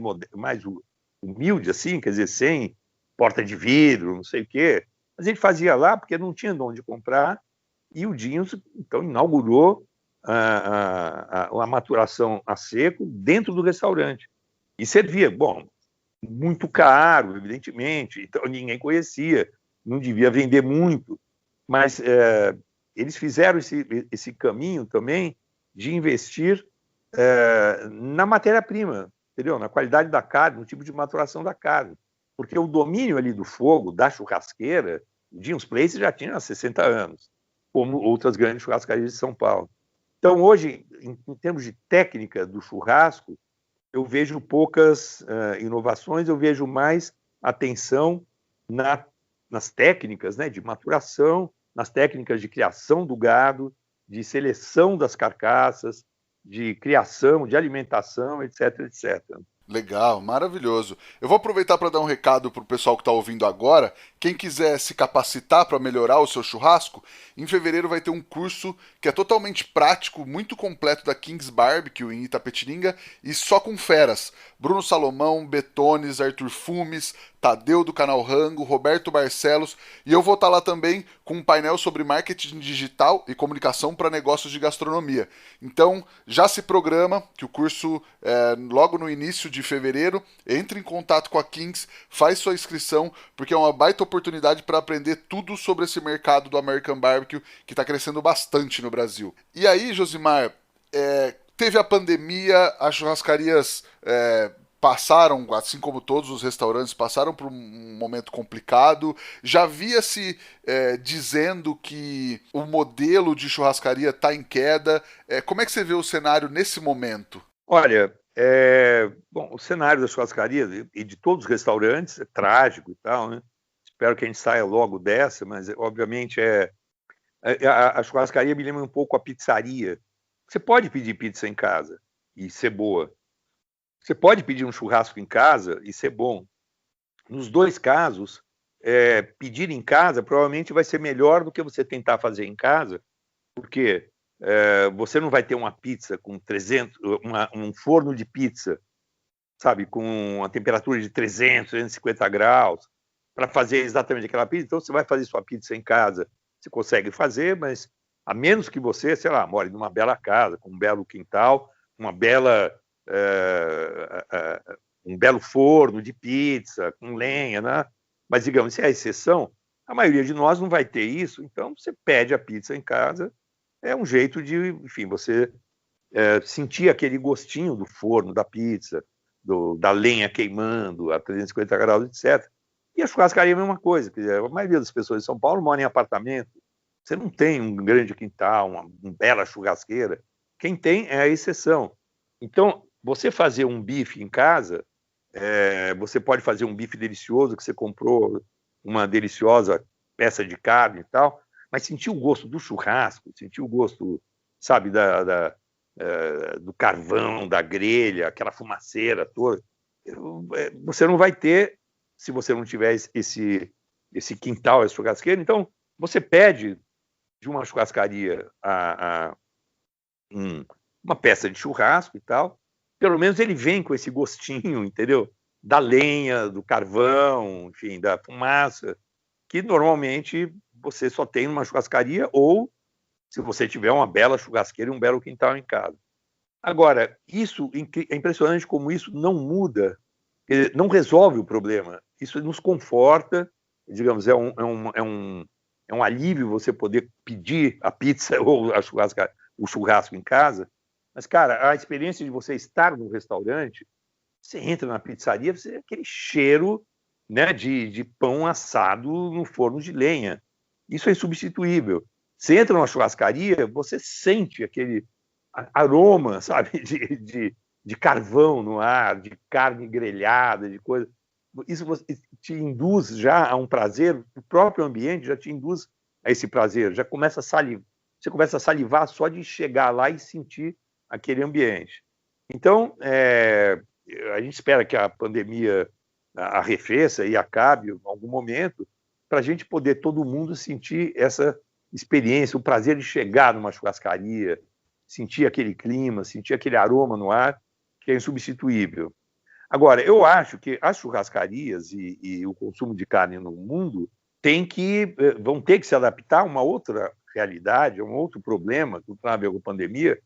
humilde, assim, quer dizer, sem porta de vidro, não sei o quê. Mas ele fazia lá porque não tinha de onde comprar, e o Dinhos, então, inaugurou a maturação a seco dentro do restaurante. E servia, bom, muito caro, evidentemente, então ninguém conhecia, não devia vender muito, mas eles fizeram esse caminho também de investir na matéria-prima, entendeu? Na qualidade da carne, no tipo de maturação da carne. Porque o domínio ali do fogo, da churrasqueira, o Dinhos Place já tinha 60 anos, como outras grandes churrascarias de São Paulo. Então, hoje, em termos de técnica do churrasco, eu vejo poucas inovações, eu vejo mais atenção nas técnicas, né, de maturação, nas técnicas de criação do gado, de seleção das carcaças, de criação, de alimentação, etc, etc. Legal, maravilhoso. Eu vou aproveitar para dar um recado para o pessoal que está ouvindo agora. Quem quiser se capacitar para melhorar o seu churrasco, em fevereiro vai ter um curso que é totalmente prático, muito completo da Kings Barbecue em Itapetininga e só com feras. Bruno Salomão, Betones, Arthur Fumes, Tadeu do canal Rango, Roberto Barcelos, e eu vou estar lá também com um painel sobre marketing digital e comunicação para negócios de gastronomia. Então, já se programa que o curso logo no início de fevereiro, entre em contato com a Kings, faz sua inscrição, porque é uma baita oportunidade para aprender tudo sobre esse mercado do American Barbecue, que está crescendo bastante no Brasil. E aí, Josimar, teve a pandemia, as churrascarias passaram, assim como todos os restaurantes, passaram por um momento complicado. Já via-se dizendo que o modelo de churrascaria está em queda. Como é que você vê o cenário nesse momento? Olha, bom, o cenário da churrascaria e de todos os restaurantes é trágico e tal, né? Espero que a gente saia logo dessa, mas obviamente a churrascaria me lembra um pouco a pizzaria. Você pode pedir pizza em casa e ser boa. Você pode pedir um churrasco em casa e ser bom. Nos dois casos, pedir em casa provavelmente vai ser melhor do que você tentar fazer em casa, porque você não vai ter uma pizza com 300, um forno de pizza, sabe, com a temperatura de 300, 350 graus, para fazer exatamente aquela pizza. Então, você vai fazer sua pizza em casa, você consegue fazer, mas a menos que você, sei lá, more numa bela casa, com um belo quintal, um belo forno de pizza, com lenha, né? Mas, digamos, se é a exceção, a maioria de nós não vai ter isso, então você pede a pizza em casa, é um jeito de, enfim, você sentir aquele gostinho do forno, da pizza, da lenha queimando a 350 graus, etc. E a churrascaria é a mesma coisa, quer dizer, a maioria das pessoas de São Paulo moram em apartamento, você não tem um grande quintal, uma bela churrasqueira, quem tem é a exceção. Então, você fazer um bife em casa, você pode fazer um bife delicioso, que você comprou uma deliciosa peça de carne e tal, mas sentir o gosto do churrasco, sentir o gosto, sabe, do carvão, da grelha, aquela fumaceira toda, você não vai ter se você não tiver esse quintal, essa churrasqueira. Então, você pede de uma churrascaria uma peça de churrasco e tal, pelo menos ele vem com esse gostinho, entendeu? Da lenha, do carvão, enfim, da fumaça, que normalmente você só tem numa churrascaria ou se você tiver uma bela churrasqueira e um belo quintal em casa. Agora, isso é impressionante como isso não muda, não resolve o problema. Isso nos conforta, digamos, é um alívio você poder pedir a pizza ou o churrasco em casa. Mas, cara, a experiência de você estar no restaurante, você entra na pizzaria, você aquele cheiro, né, de pão assado no forno de lenha. Isso é insubstituível. Você entra numa churrascaria, você sente aquele aroma, sabe, de carvão no ar, de carne grelhada, de coisa. Isso te induz já a um prazer, o próprio ambiente já te induz a esse prazer, já começa a salivar. Você começa a salivar só de chegar lá e sentir aquele ambiente. Então, a gente espera que a pandemia arrefeça e acabe em algum momento, para a gente poder todo mundo sentir essa experiência, o prazer de chegar numa churrascaria, sentir aquele clima, sentir aquele aroma no ar, que é insubstituível. Agora, eu acho que as churrascarias e o consumo de carne no mundo vão ter que se adaptar a uma outra realidade, a um outro problema que tem a ver com a pandemia,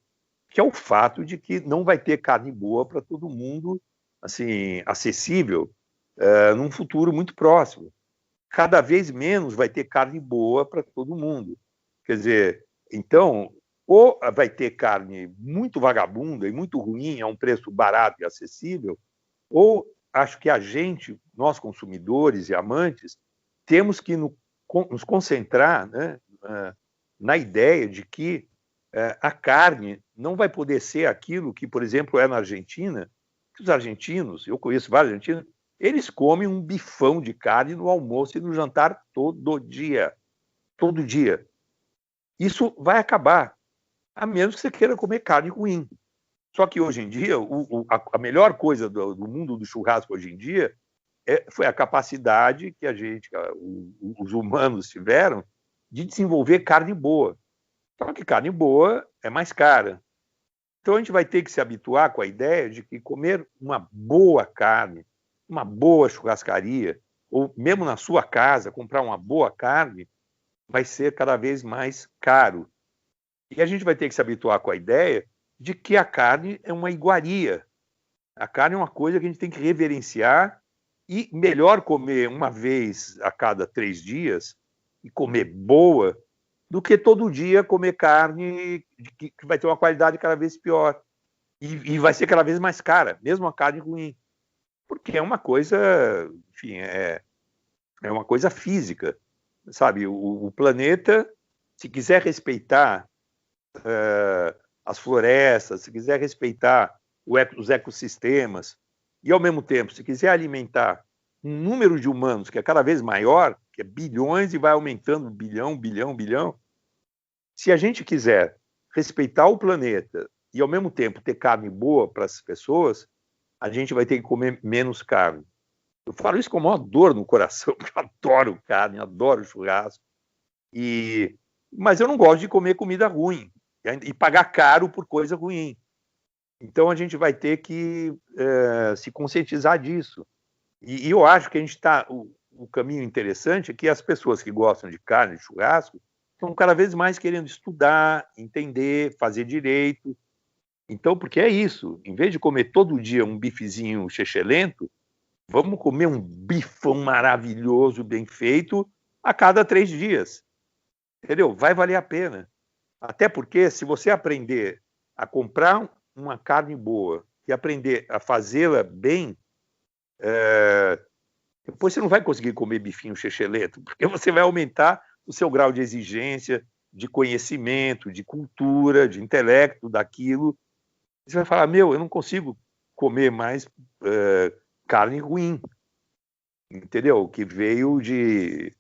que é o fato de que não vai ter carne boa para todo mundo, assim, acessível, num futuro muito próximo. Cada vez menos vai ter carne boa para todo mundo. Quer dizer, então, ou vai ter carne muito vagabunda e muito ruim a um preço barato e acessível, ou acho que a gente, nós consumidores e amantes, temos que nos concentrar, né, na ideia de que a carne não vai poder ser aquilo que, por exemplo, é na Argentina, que os argentinos, eu conheço vários argentinos, eles comem um bifão de carne no almoço e no jantar todo dia. Todo dia. Isso vai acabar, a menos que você queira comer carne ruim. Só que hoje em dia, a melhor coisa do mundo do churrasco hoje em dia foi a capacidade que os humanos tiveram de desenvolver carne boa. Só que carne boa é mais cara. Então a gente vai ter que se habituar com a ideia de que comer uma boa carne, uma boa churrascaria, ou mesmo na sua casa, comprar uma boa carne, vai ser cada vez mais caro. E a gente vai ter que se habituar com a ideia de que a carne é uma iguaria. A carne é uma coisa que a gente tem que reverenciar e melhor comer uma vez a cada 3 dias e comer boa do que todo dia comer carne que vai ter uma qualidade cada vez pior. E vai ser cada vez mais cara, mesmo a carne ruim. Porque é uma coisa, enfim, é uma coisa física. Sabe, o planeta, se quiser respeitar as florestas, se quiser respeitar os ecossistemas, e ao mesmo tempo, se quiser alimentar um número de humanos que é cada vez maior, que é bilhões e vai aumentando bilhão, se a gente quiser respeitar o planeta e ao mesmo tempo ter carne boa para as pessoas, a gente vai ter que comer menos carne. Eu falo isso com a maior dor no coração, porque eu adoro carne, adoro churrasco, mas eu não gosto de comer comida ruim. e pagar caro por coisa ruim. Então a gente vai ter que se conscientizar disso. E eu acho que a gente está... O caminho interessante é que as pessoas que gostam de carne, de churrasco, estão cada vez mais querendo estudar, entender, fazer direito. Então, porque é isso, em vez de comer todo dia um bifezinho chechelento, vamos comer um bifão maravilhoso, bem feito, a cada 3 dias. Entendeu? Vai valer a pena. Até porque, se você aprender a comprar uma carne boa e aprender a fazê-la bem, depois você não vai conseguir comer bifinho chechelento, porque você vai aumentar o seu grau de exigência, de conhecimento, de cultura, de intelecto daquilo. Você vai falar, eu não consigo comer mais carne ruim, entendeu? Que veio de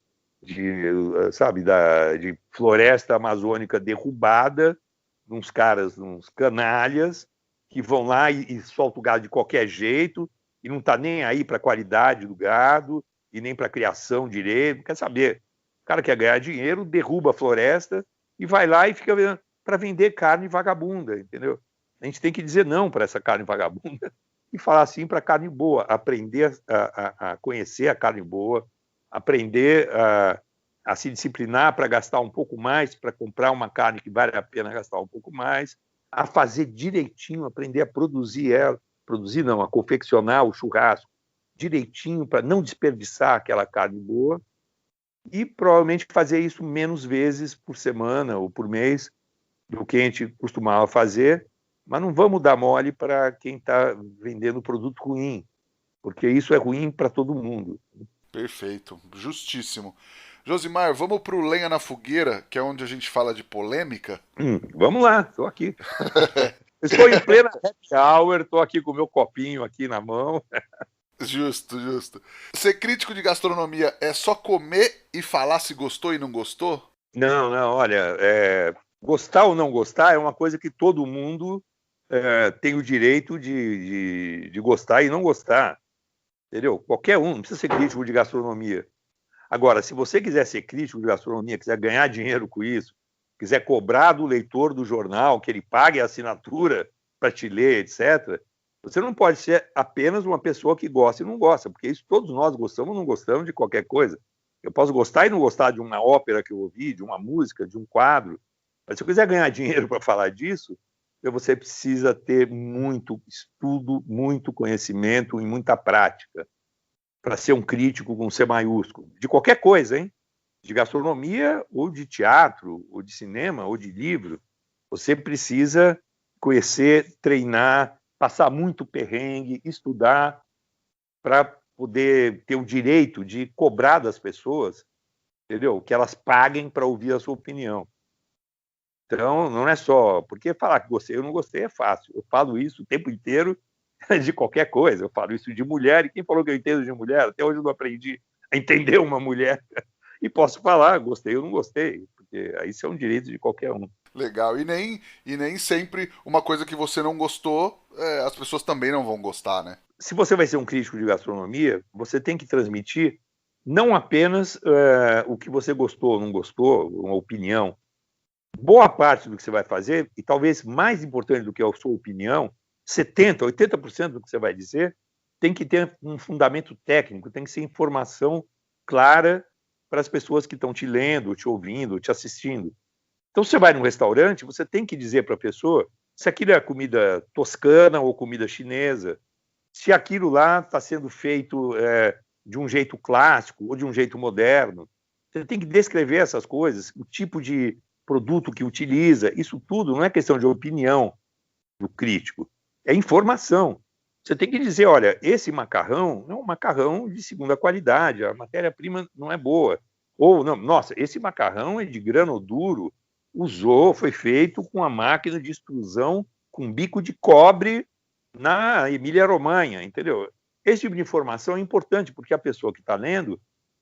floresta amazônica derrubada, uns caras, uns canalhas, que vão lá e soltam o gado de qualquer jeito, e não está nem aí para a qualidade do gado, e nem para a criação direito, não quer saber. O cara quer ganhar dinheiro, derruba a floresta, e vai lá e fica para vender carne vagabunda, entendeu? A gente tem que dizer não para essa carne vagabunda e falar sim para a carne boa, aprender a conhecer a carne boa, aprender a se disciplinar para gastar um pouco mais, para comprar uma carne que vale a pena gastar um pouco mais, a fazer direitinho, aprender a produzir ela, a confeccionar o churrasco direitinho para não desperdiçar aquela carne boa e provavelmente fazer isso menos vezes por semana ou por mês do que a gente costumava fazer, mas não vamos dar mole para quem está vendendo produto ruim, porque isso é ruim para todo mundo. Perfeito, justíssimo. Josimar, vamos para o Lenha na Fogueira, que é onde a gente fala de polêmica? Vamos lá, estou aqui. Estou em plena happy hour, estou aqui com o meu copinho aqui na mão. Justo, justo. Ser crítico de gastronomia é só comer e falar se gostou e não gostou? Não, olha, gostar ou não gostar é uma coisa que todo mundo tem o direito de gostar e não gostar, entendeu? Qualquer um, não precisa ser crítico de gastronomia. Agora, se você quiser ser crítico de gastronomia, quiser ganhar dinheiro com isso, quiser cobrar do leitor do jornal que ele pague a assinatura para te ler, etc., você não pode ser apenas uma pessoa que gosta e não gosta, porque isso todos nós gostamos ou não gostamos de qualquer coisa. Eu posso gostar e não gostar de uma ópera que eu ouvi, de uma música, de um quadro, mas se eu quiser ganhar dinheiro para falar disso, você precisa ter muito estudo, muito conhecimento e muita prática para ser um crítico com C maiúsculo, de qualquer coisa, hein? De gastronomia, ou de teatro, ou de cinema, ou de livro. Você precisa conhecer, treinar, passar muito perrengue, estudar, para poder ter o direito de cobrar das pessoas, entendeu? Que elas paguem para ouvir a sua opinião. Então, não é só... Porque falar que gostei ou não gostei é fácil. Eu falo isso o tempo inteiro de qualquer coisa. Eu falo isso de mulher, e quem falou que eu entendo de mulher? Até hoje eu não aprendi a entender uma mulher. E posso falar, gostei ou não gostei, porque aí isso é um direito de qualquer um. Legal, e nem sempre uma coisa que você não gostou, as pessoas também não vão gostar, né? Se você vai ser um crítico de gastronomia, você tem que transmitir não apenas o que você gostou ou não gostou, uma opinião. Boa parte do que você vai fazer, e talvez mais importante do que a sua opinião, 70%, 80% do que você vai dizer, tem que ter um fundamento técnico, tem que ser informação clara para as pessoas que estão te lendo, te ouvindo, te assistindo. Então, se você vai num restaurante, você tem que dizer para a pessoa se aquilo é comida toscana ou comida chinesa, se aquilo lá está sendo feito de um jeito clássico ou de um jeito moderno. Você tem que descrever essas coisas, o tipo de produto que utiliza, isso tudo não é questão de opinião do crítico, é informação. Você tem que dizer, olha, esse macarrão é um macarrão de segunda qualidade, a matéria-prima não é boa. Ou, não, nossa, esse macarrão é de grano duro, foi feito com a máquina de extrusão com bico de cobre na Emília-Romanha, entendeu? Esse tipo de informação é importante, porque a pessoa que está lendo,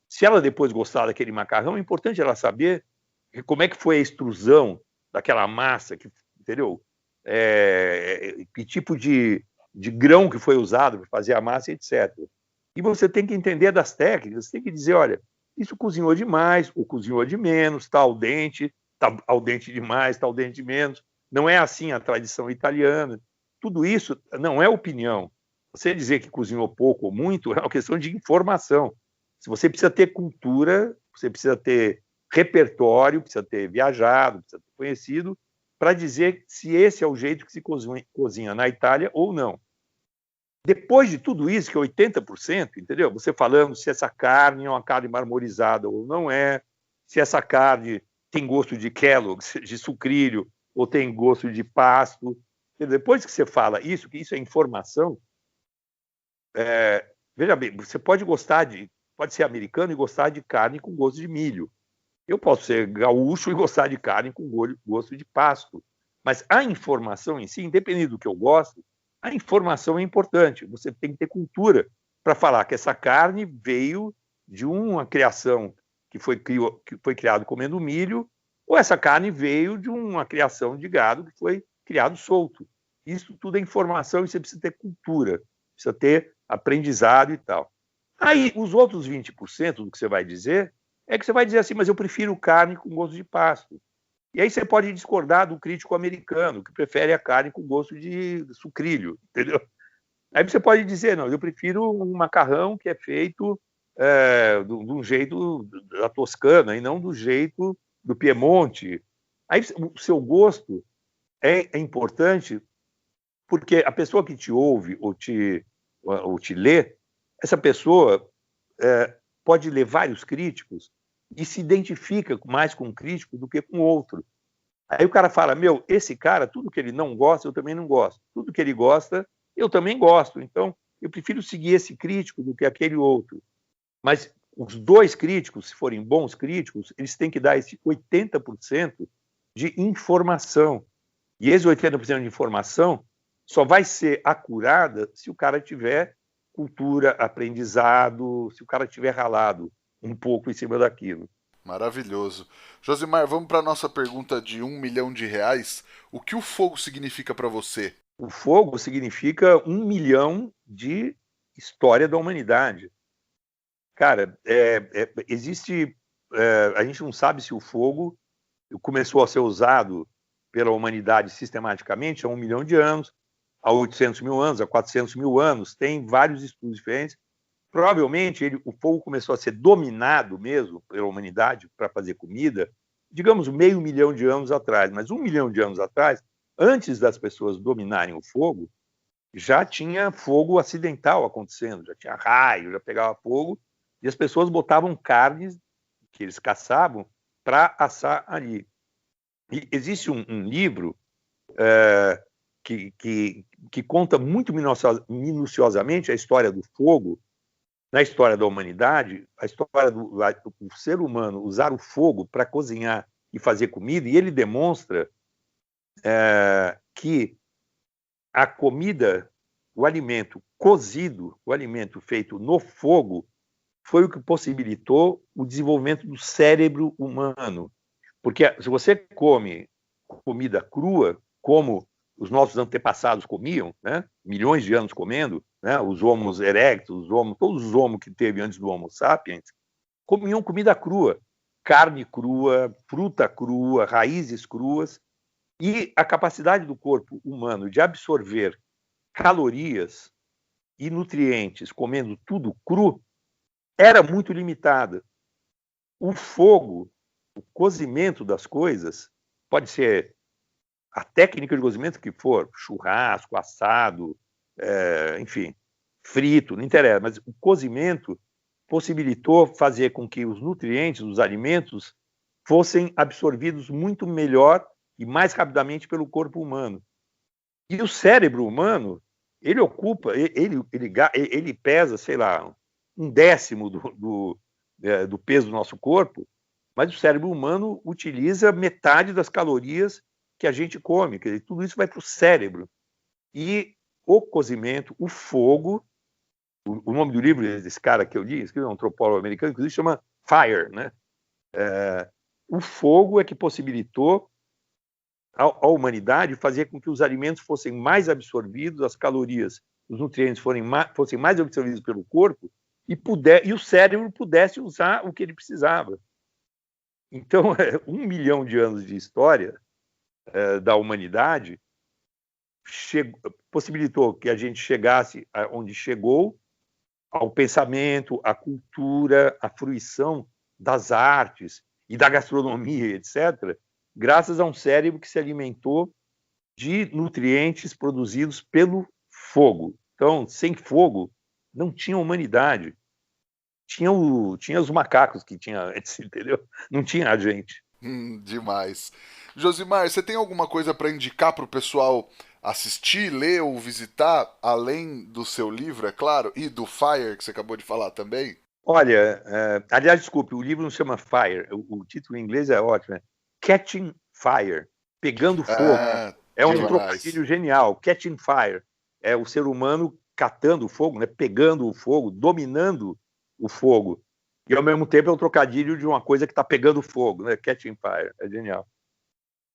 se ela depois gostar daquele macarrão, é importante ela saber como é que foi a extrusão daquela massa, entendeu? Que tipo de grão que foi usado para fazer a massa, etc. E você tem que entender das técnicas, você tem que dizer, olha, isso cozinhou demais, ou cozinhou de menos, está al dente demais, está al dente de menos. não é assim a tradição italiana. Tudo isso não é opinião. Você dizer que cozinhou pouco ou muito é uma questão de informação. Se você precisa ter cultura, você precisa ter repertório, precisa ter viajado, precisa ter conhecido, para dizer se esse é o jeito que se cozinha na Itália ou não. Depois de tudo isso, que é 80%, entendeu? Você falando se essa carne é uma carne marmorizada ou não é, se essa carne tem gosto de Kellogg's, de sucrilho, ou tem gosto de pasto. Depois que você fala isso, que isso é informação, veja bem, você pode ser americano e gostar de carne com gosto de milho. Eu posso ser gaúcho e gostar de carne com gosto de pasto. Mas a informação em si, independente do que eu gosto, a informação é importante. Você tem que ter cultura para falar que essa carne veio de uma criação que foi criado comendo milho, ou essa carne veio de uma criação de gado que foi criado solto. Isso tudo é informação e você precisa ter cultura, precisa ter aprendizado e tal. Aí, os outros 20% do que você vai dizer é que você vai dizer assim, mas eu prefiro carne com gosto de pasto. E aí você pode discordar do crítico americano, que prefere a carne com gosto de sucrilho, entendeu? Aí você pode dizer, não, eu prefiro um macarrão que é feito de um jeito da Toscana e não do jeito do Piemonte. Aí o seu gosto é importante porque a pessoa que te ouve ou te lê, essa pessoa pode ler vários críticos e se identifica mais com um crítico do que com outro. Aí o cara fala, esse cara, tudo que ele não gosta, eu também não gosto. Tudo que ele gosta, eu também gosto. Então, eu prefiro seguir esse crítico do que aquele outro. Mas os dois críticos, se forem bons críticos, eles têm que dar esse 80% de informação. E esse 80% de informação só vai ser acurada se o cara tiver cultura, aprendizado, se o cara tiver ralado um pouco em cima daquilo. Maravilhoso. Josimar, vamos para a nossa pergunta de R$1 milhão. O que o fogo significa para você? O fogo significa 1 milhão de história da humanidade. Cara, existe... a gente não sabe se o fogo começou a ser usado pela humanidade sistematicamente há 1 milhão de anos, há 800 mil anos, há 400 mil anos. Tem vários estudos diferentes. Provavelmente o fogo começou a ser dominado mesmo pela humanidade para fazer comida, digamos, 500 mil de anos atrás. Mas 1 milhão de anos atrás, antes das pessoas dominarem o fogo, já tinha fogo acidental acontecendo, já tinha raio, já pegava fogo, e as pessoas botavam carnes que eles caçavam para assar ali. E existe um livro que conta muito minuciosamente a história do fogo, na história da humanidade, a história do ser humano usar o fogo para cozinhar e fazer comida, e ele demonstra que a comida, o alimento cozido, o alimento feito no fogo, foi o que possibilitou o desenvolvimento do cérebro humano. Porque se você come comida crua, como os nossos antepassados comiam, né? Milhões de anos comendo, né? Os Homo erectus, todos os Homo que teve antes do Homo sapiens, comiam comida crua, carne crua, fruta crua, raízes cruas, e a capacidade do corpo humano de absorver calorias e nutrientes comendo tudo cru era muito limitada. O fogo, o cozimento das coisas, pode ser a técnica de cozimento que for, churrasco, assado, enfim, frito, não interessa, mas o cozimento possibilitou fazer com que os nutrientes, os alimentos, fossem absorvidos muito melhor e mais rapidamente pelo corpo humano. E o cérebro humano, ele ocupa, ele pesa, sei lá, 1/10 do peso do nosso corpo, mas o cérebro humano utiliza metade das calorias que a gente come, quer dizer, tudo isso vai para o cérebro. E o cozimento, o fogo, o nome do livro desse cara que eu li, escreveu um antropólogo americano, inclusive chama Fire, né? O fogo é que possibilitou a humanidade fazer com que os alimentos fossem mais absorvidos, as calorias, os nutrientes fossem mais absorvidos pelo corpo e o cérebro pudesse usar o que ele precisava. Então, 1 milhão de anos de história da humanidade, possibilitou que a gente chegasse onde chegou, ao pensamento, à cultura, à fruição das artes e da gastronomia, etc., graças a um cérebro que se alimentou de nutrientes produzidos pelo fogo. Então, sem fogo, não tinha humanidade. Tinha os macacos que tinha antes, entendeu? Não tinha a gente. Demais. Josimar, você tem alguma coisa para indicar para o pessoal assistir, ler ou visitar, além do seu livro, é claro, e do Fire, que você acabou de falar também? Olha, aliás, desculpe, o livro não se chama Fire, o título em inglês é ótimo, Catching Fire, pegando fogo. É um trocadilho genial, Catching Fire. É o ser humano catando o fogo, né? Pegando o fogo, dominando o fogo. E, ao mesmo tempo, é um trocadilho de uma coisa que está pegando fogo, né? Catching Fire. É genial.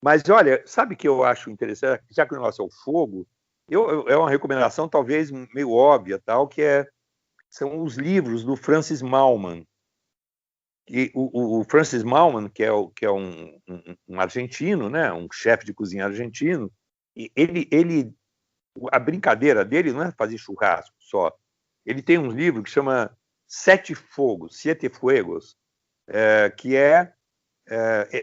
Mas, olha, sabe o que eu acho interessante? Já que o negócio é o fogo, é uma recomendação talvez meio óbvia, tal, são os livros do Francis Mallmann. E o Francis Mallmann, que é um argentino, né? Um chefe de cozinha argentino, e a brincadeira dele não é fazer churrasco só. Ele tem um livro que chama Sete Fogos, Siete Fuegos, que é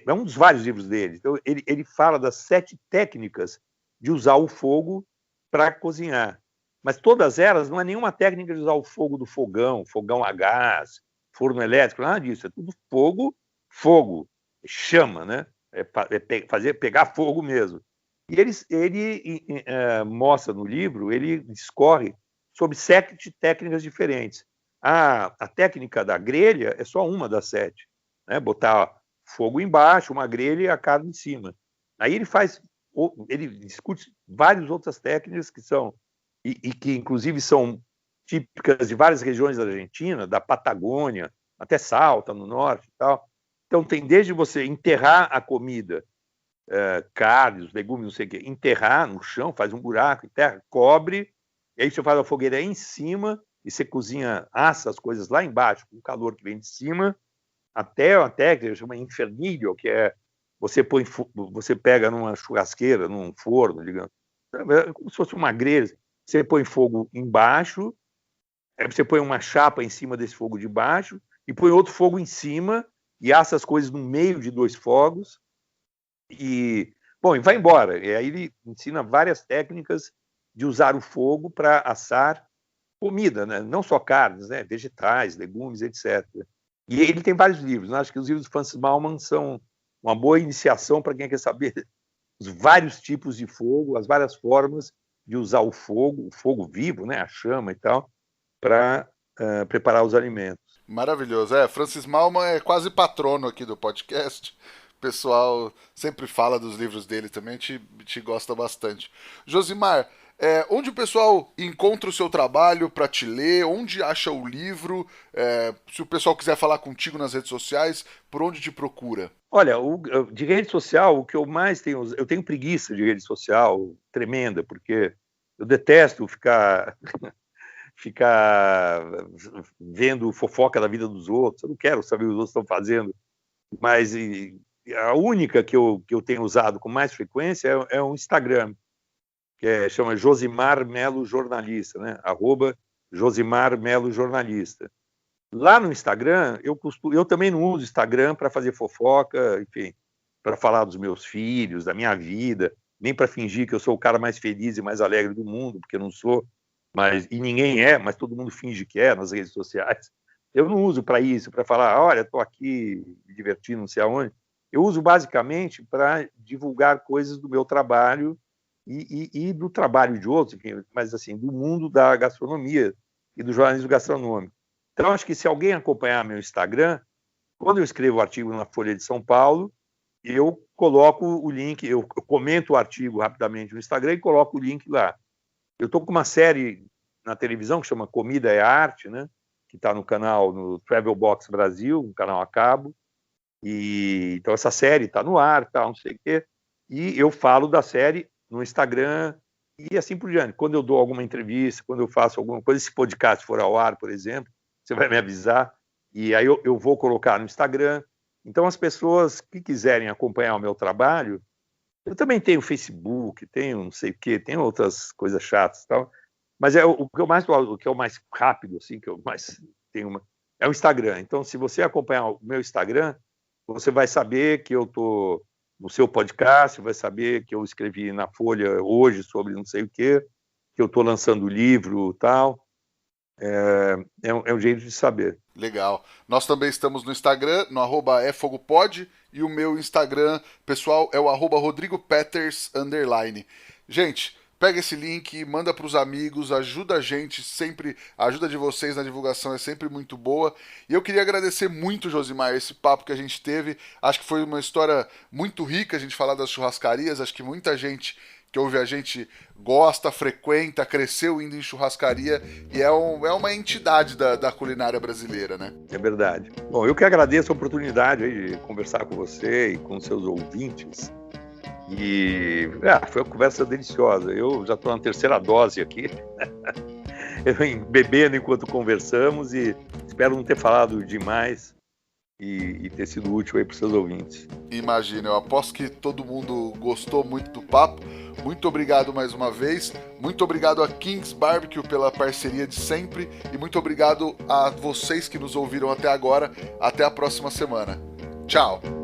um dos vários livros dele. Então, ele fala das 7 técnicas de usar o fogo para cozinhar. Mas todas elas não é nenhuma técnica de usar o fogo do fogão a gás, forno elétrico, nada disso. É tudo fogo, chama, né? Pegar fogo mesmo. E ele mostra no livro, ele discorre sobre 7 técnicas diferentes. A técnica da grelha é só uma das 7, né? Botar fogo embaixo, uma grelha e a carne em cima. Aí ele discute várias outras técnicas que são, e que inclusive são típicas de várias regiões da Argentina, da Patagônia, até Salta, no norte e tal. Então tem desde você enterrar a comida, carnes, legumes, não sei o quê, enterrar no chão, faz um buraco, enterra, cobre, e aí você faz a fogueira em cima, e você cozinha, assa as coisas lá embaixo, com o calor que vem de cima, até uma técnica que chama infernilho, que é você pega numa churrasqueira, num forno, digamos, como se fosse uma grelha, você põe fogo embaixo, aí você põe uma chapa em cima desse fogo de baixo, e põe outro fogo em cima, e assa as coisas no meio de 2 fogos, e vai embora. E aí ele ensina várias técnicas de usar o fogo para assar comida, né? Não só carnes, né? Vegetais, legumes, etc. E ele tem vários livros, né? Acho que os livros do Francis Mallmann são uma boa iniciação para quem quer saber os vários tipos de fogo, as várias formas de usar o fogo vivo, né? A chama e tal, para preparar os alimentos. Maravilhoso. Francis Mallmann é quase patrono aqui do podcast. O pessoal sempre fala dos livros dele também, te gosta bastante. Josimar, onde o pessoal encontra o seu trabalho para te ler? Onde acha o livro? Se o pessoal quiser falar contigo nas redes sociais, por onde te procura? Olha, de rede social, o que eu mais tenho... Eu tenho preguiça de rede social tremenda, porque eu detesto ficar vendo fofoca da vida dos outros. Eu não quero saber o que os outros estão fazendo. Mas a única que eu tenho usado com mais frequência é o Instagram, que chama Josimar Melo Jornalista, né? @Josimar Melo Jornalista. Lá no Instagram, eu também não uso Instagram para fazer fofoca, enfim, para falar dos meus filhos, da minha vida, nem para fingir que eu sou o cara mais feliz e mais alegre do mundo, porque eu não sou, e ninguém é, mas todo mundo finge que é nas redes sociais. Eu não uso para isso, para falar, olha, estou aqui me divertindo, não sei aonde. Eu uso basicamente para divulgar coisas do meu trabalho e do trabalho de outros, enfim, mas assim, do mundo da gastronomia e do jornalismo gastronômico. Então, acho que se alguém acompanhar meu Instagram, quando eu escrevo o artigo na Folha de São Paulo, eu coloco o link, eu comento o artigo rapidamente no Instagram e coloco o link lá. Eu estou com uma série na televisão que chama Comida é Arte, né? Que está no canal, no Travel Box Brasil, um canal a cabo. Então, essa série está no ar, não sei o quê. E eu falo da série no Instagram e assim por diante. Quando eu dou alguma entrevista, quando eu faço alguma coisa, se podcast for ao ar, por exemplo, você vai me avisar. E aí eu vou colocar no Instagram. Então, as pessoas que quiserem acompanhar o meu trabalho, Eu também tenho Facebook, tenho não sei o quê, tenho outras coisas chatas e tal, mas o que é o mais rápido, assim, que eu mais tenho é o Instagram. Então, se você acompanhar o meu Instagram, você vai saber que eu estou no seu podcast, vai saber que eu escrevi na Folha hoje sobre não sei o quê, que eu estou lançando livro e tal. É um jeito de saber. Legal. Nós também estamos no Instagram, no @efogopod, e o meu Instagram pessoal é o @rodrigopeters_. Gente, pega esse link, manda para os amigos, ajuda a gente sempre, a ajuda de vocês na divulgação é sempre muito boa. E eu queria agradecer muito, Josimar, esse papo que a gente teve. Acho que foi uma história muito rica a gente falar das churrascarias. Acho que muita gente que ouve a gente gosta, frequenta, cresceu indo em churrascaria e é uma entidade da culinária brasileira, né? É verdade. Bom, eu que agradeço a oportunidade aí de conversar com você e com seus ouvintes. E foi uma conversa deliciosa. Eu já estou na terceira dose aqui, bebendo enquanto conversamos, e espero não ter falado demais e ter sido útil aí para os seus ouvintes. Imagina, eu aposto que todo mundo gostou muito do papo. Muito obrigado mais uma vez. Muito obrigado a Kings Barbecue pela parceria de sempre. E muito obrigado a vocês que nos ouviram até agora. Até a próxima semana. Tchau!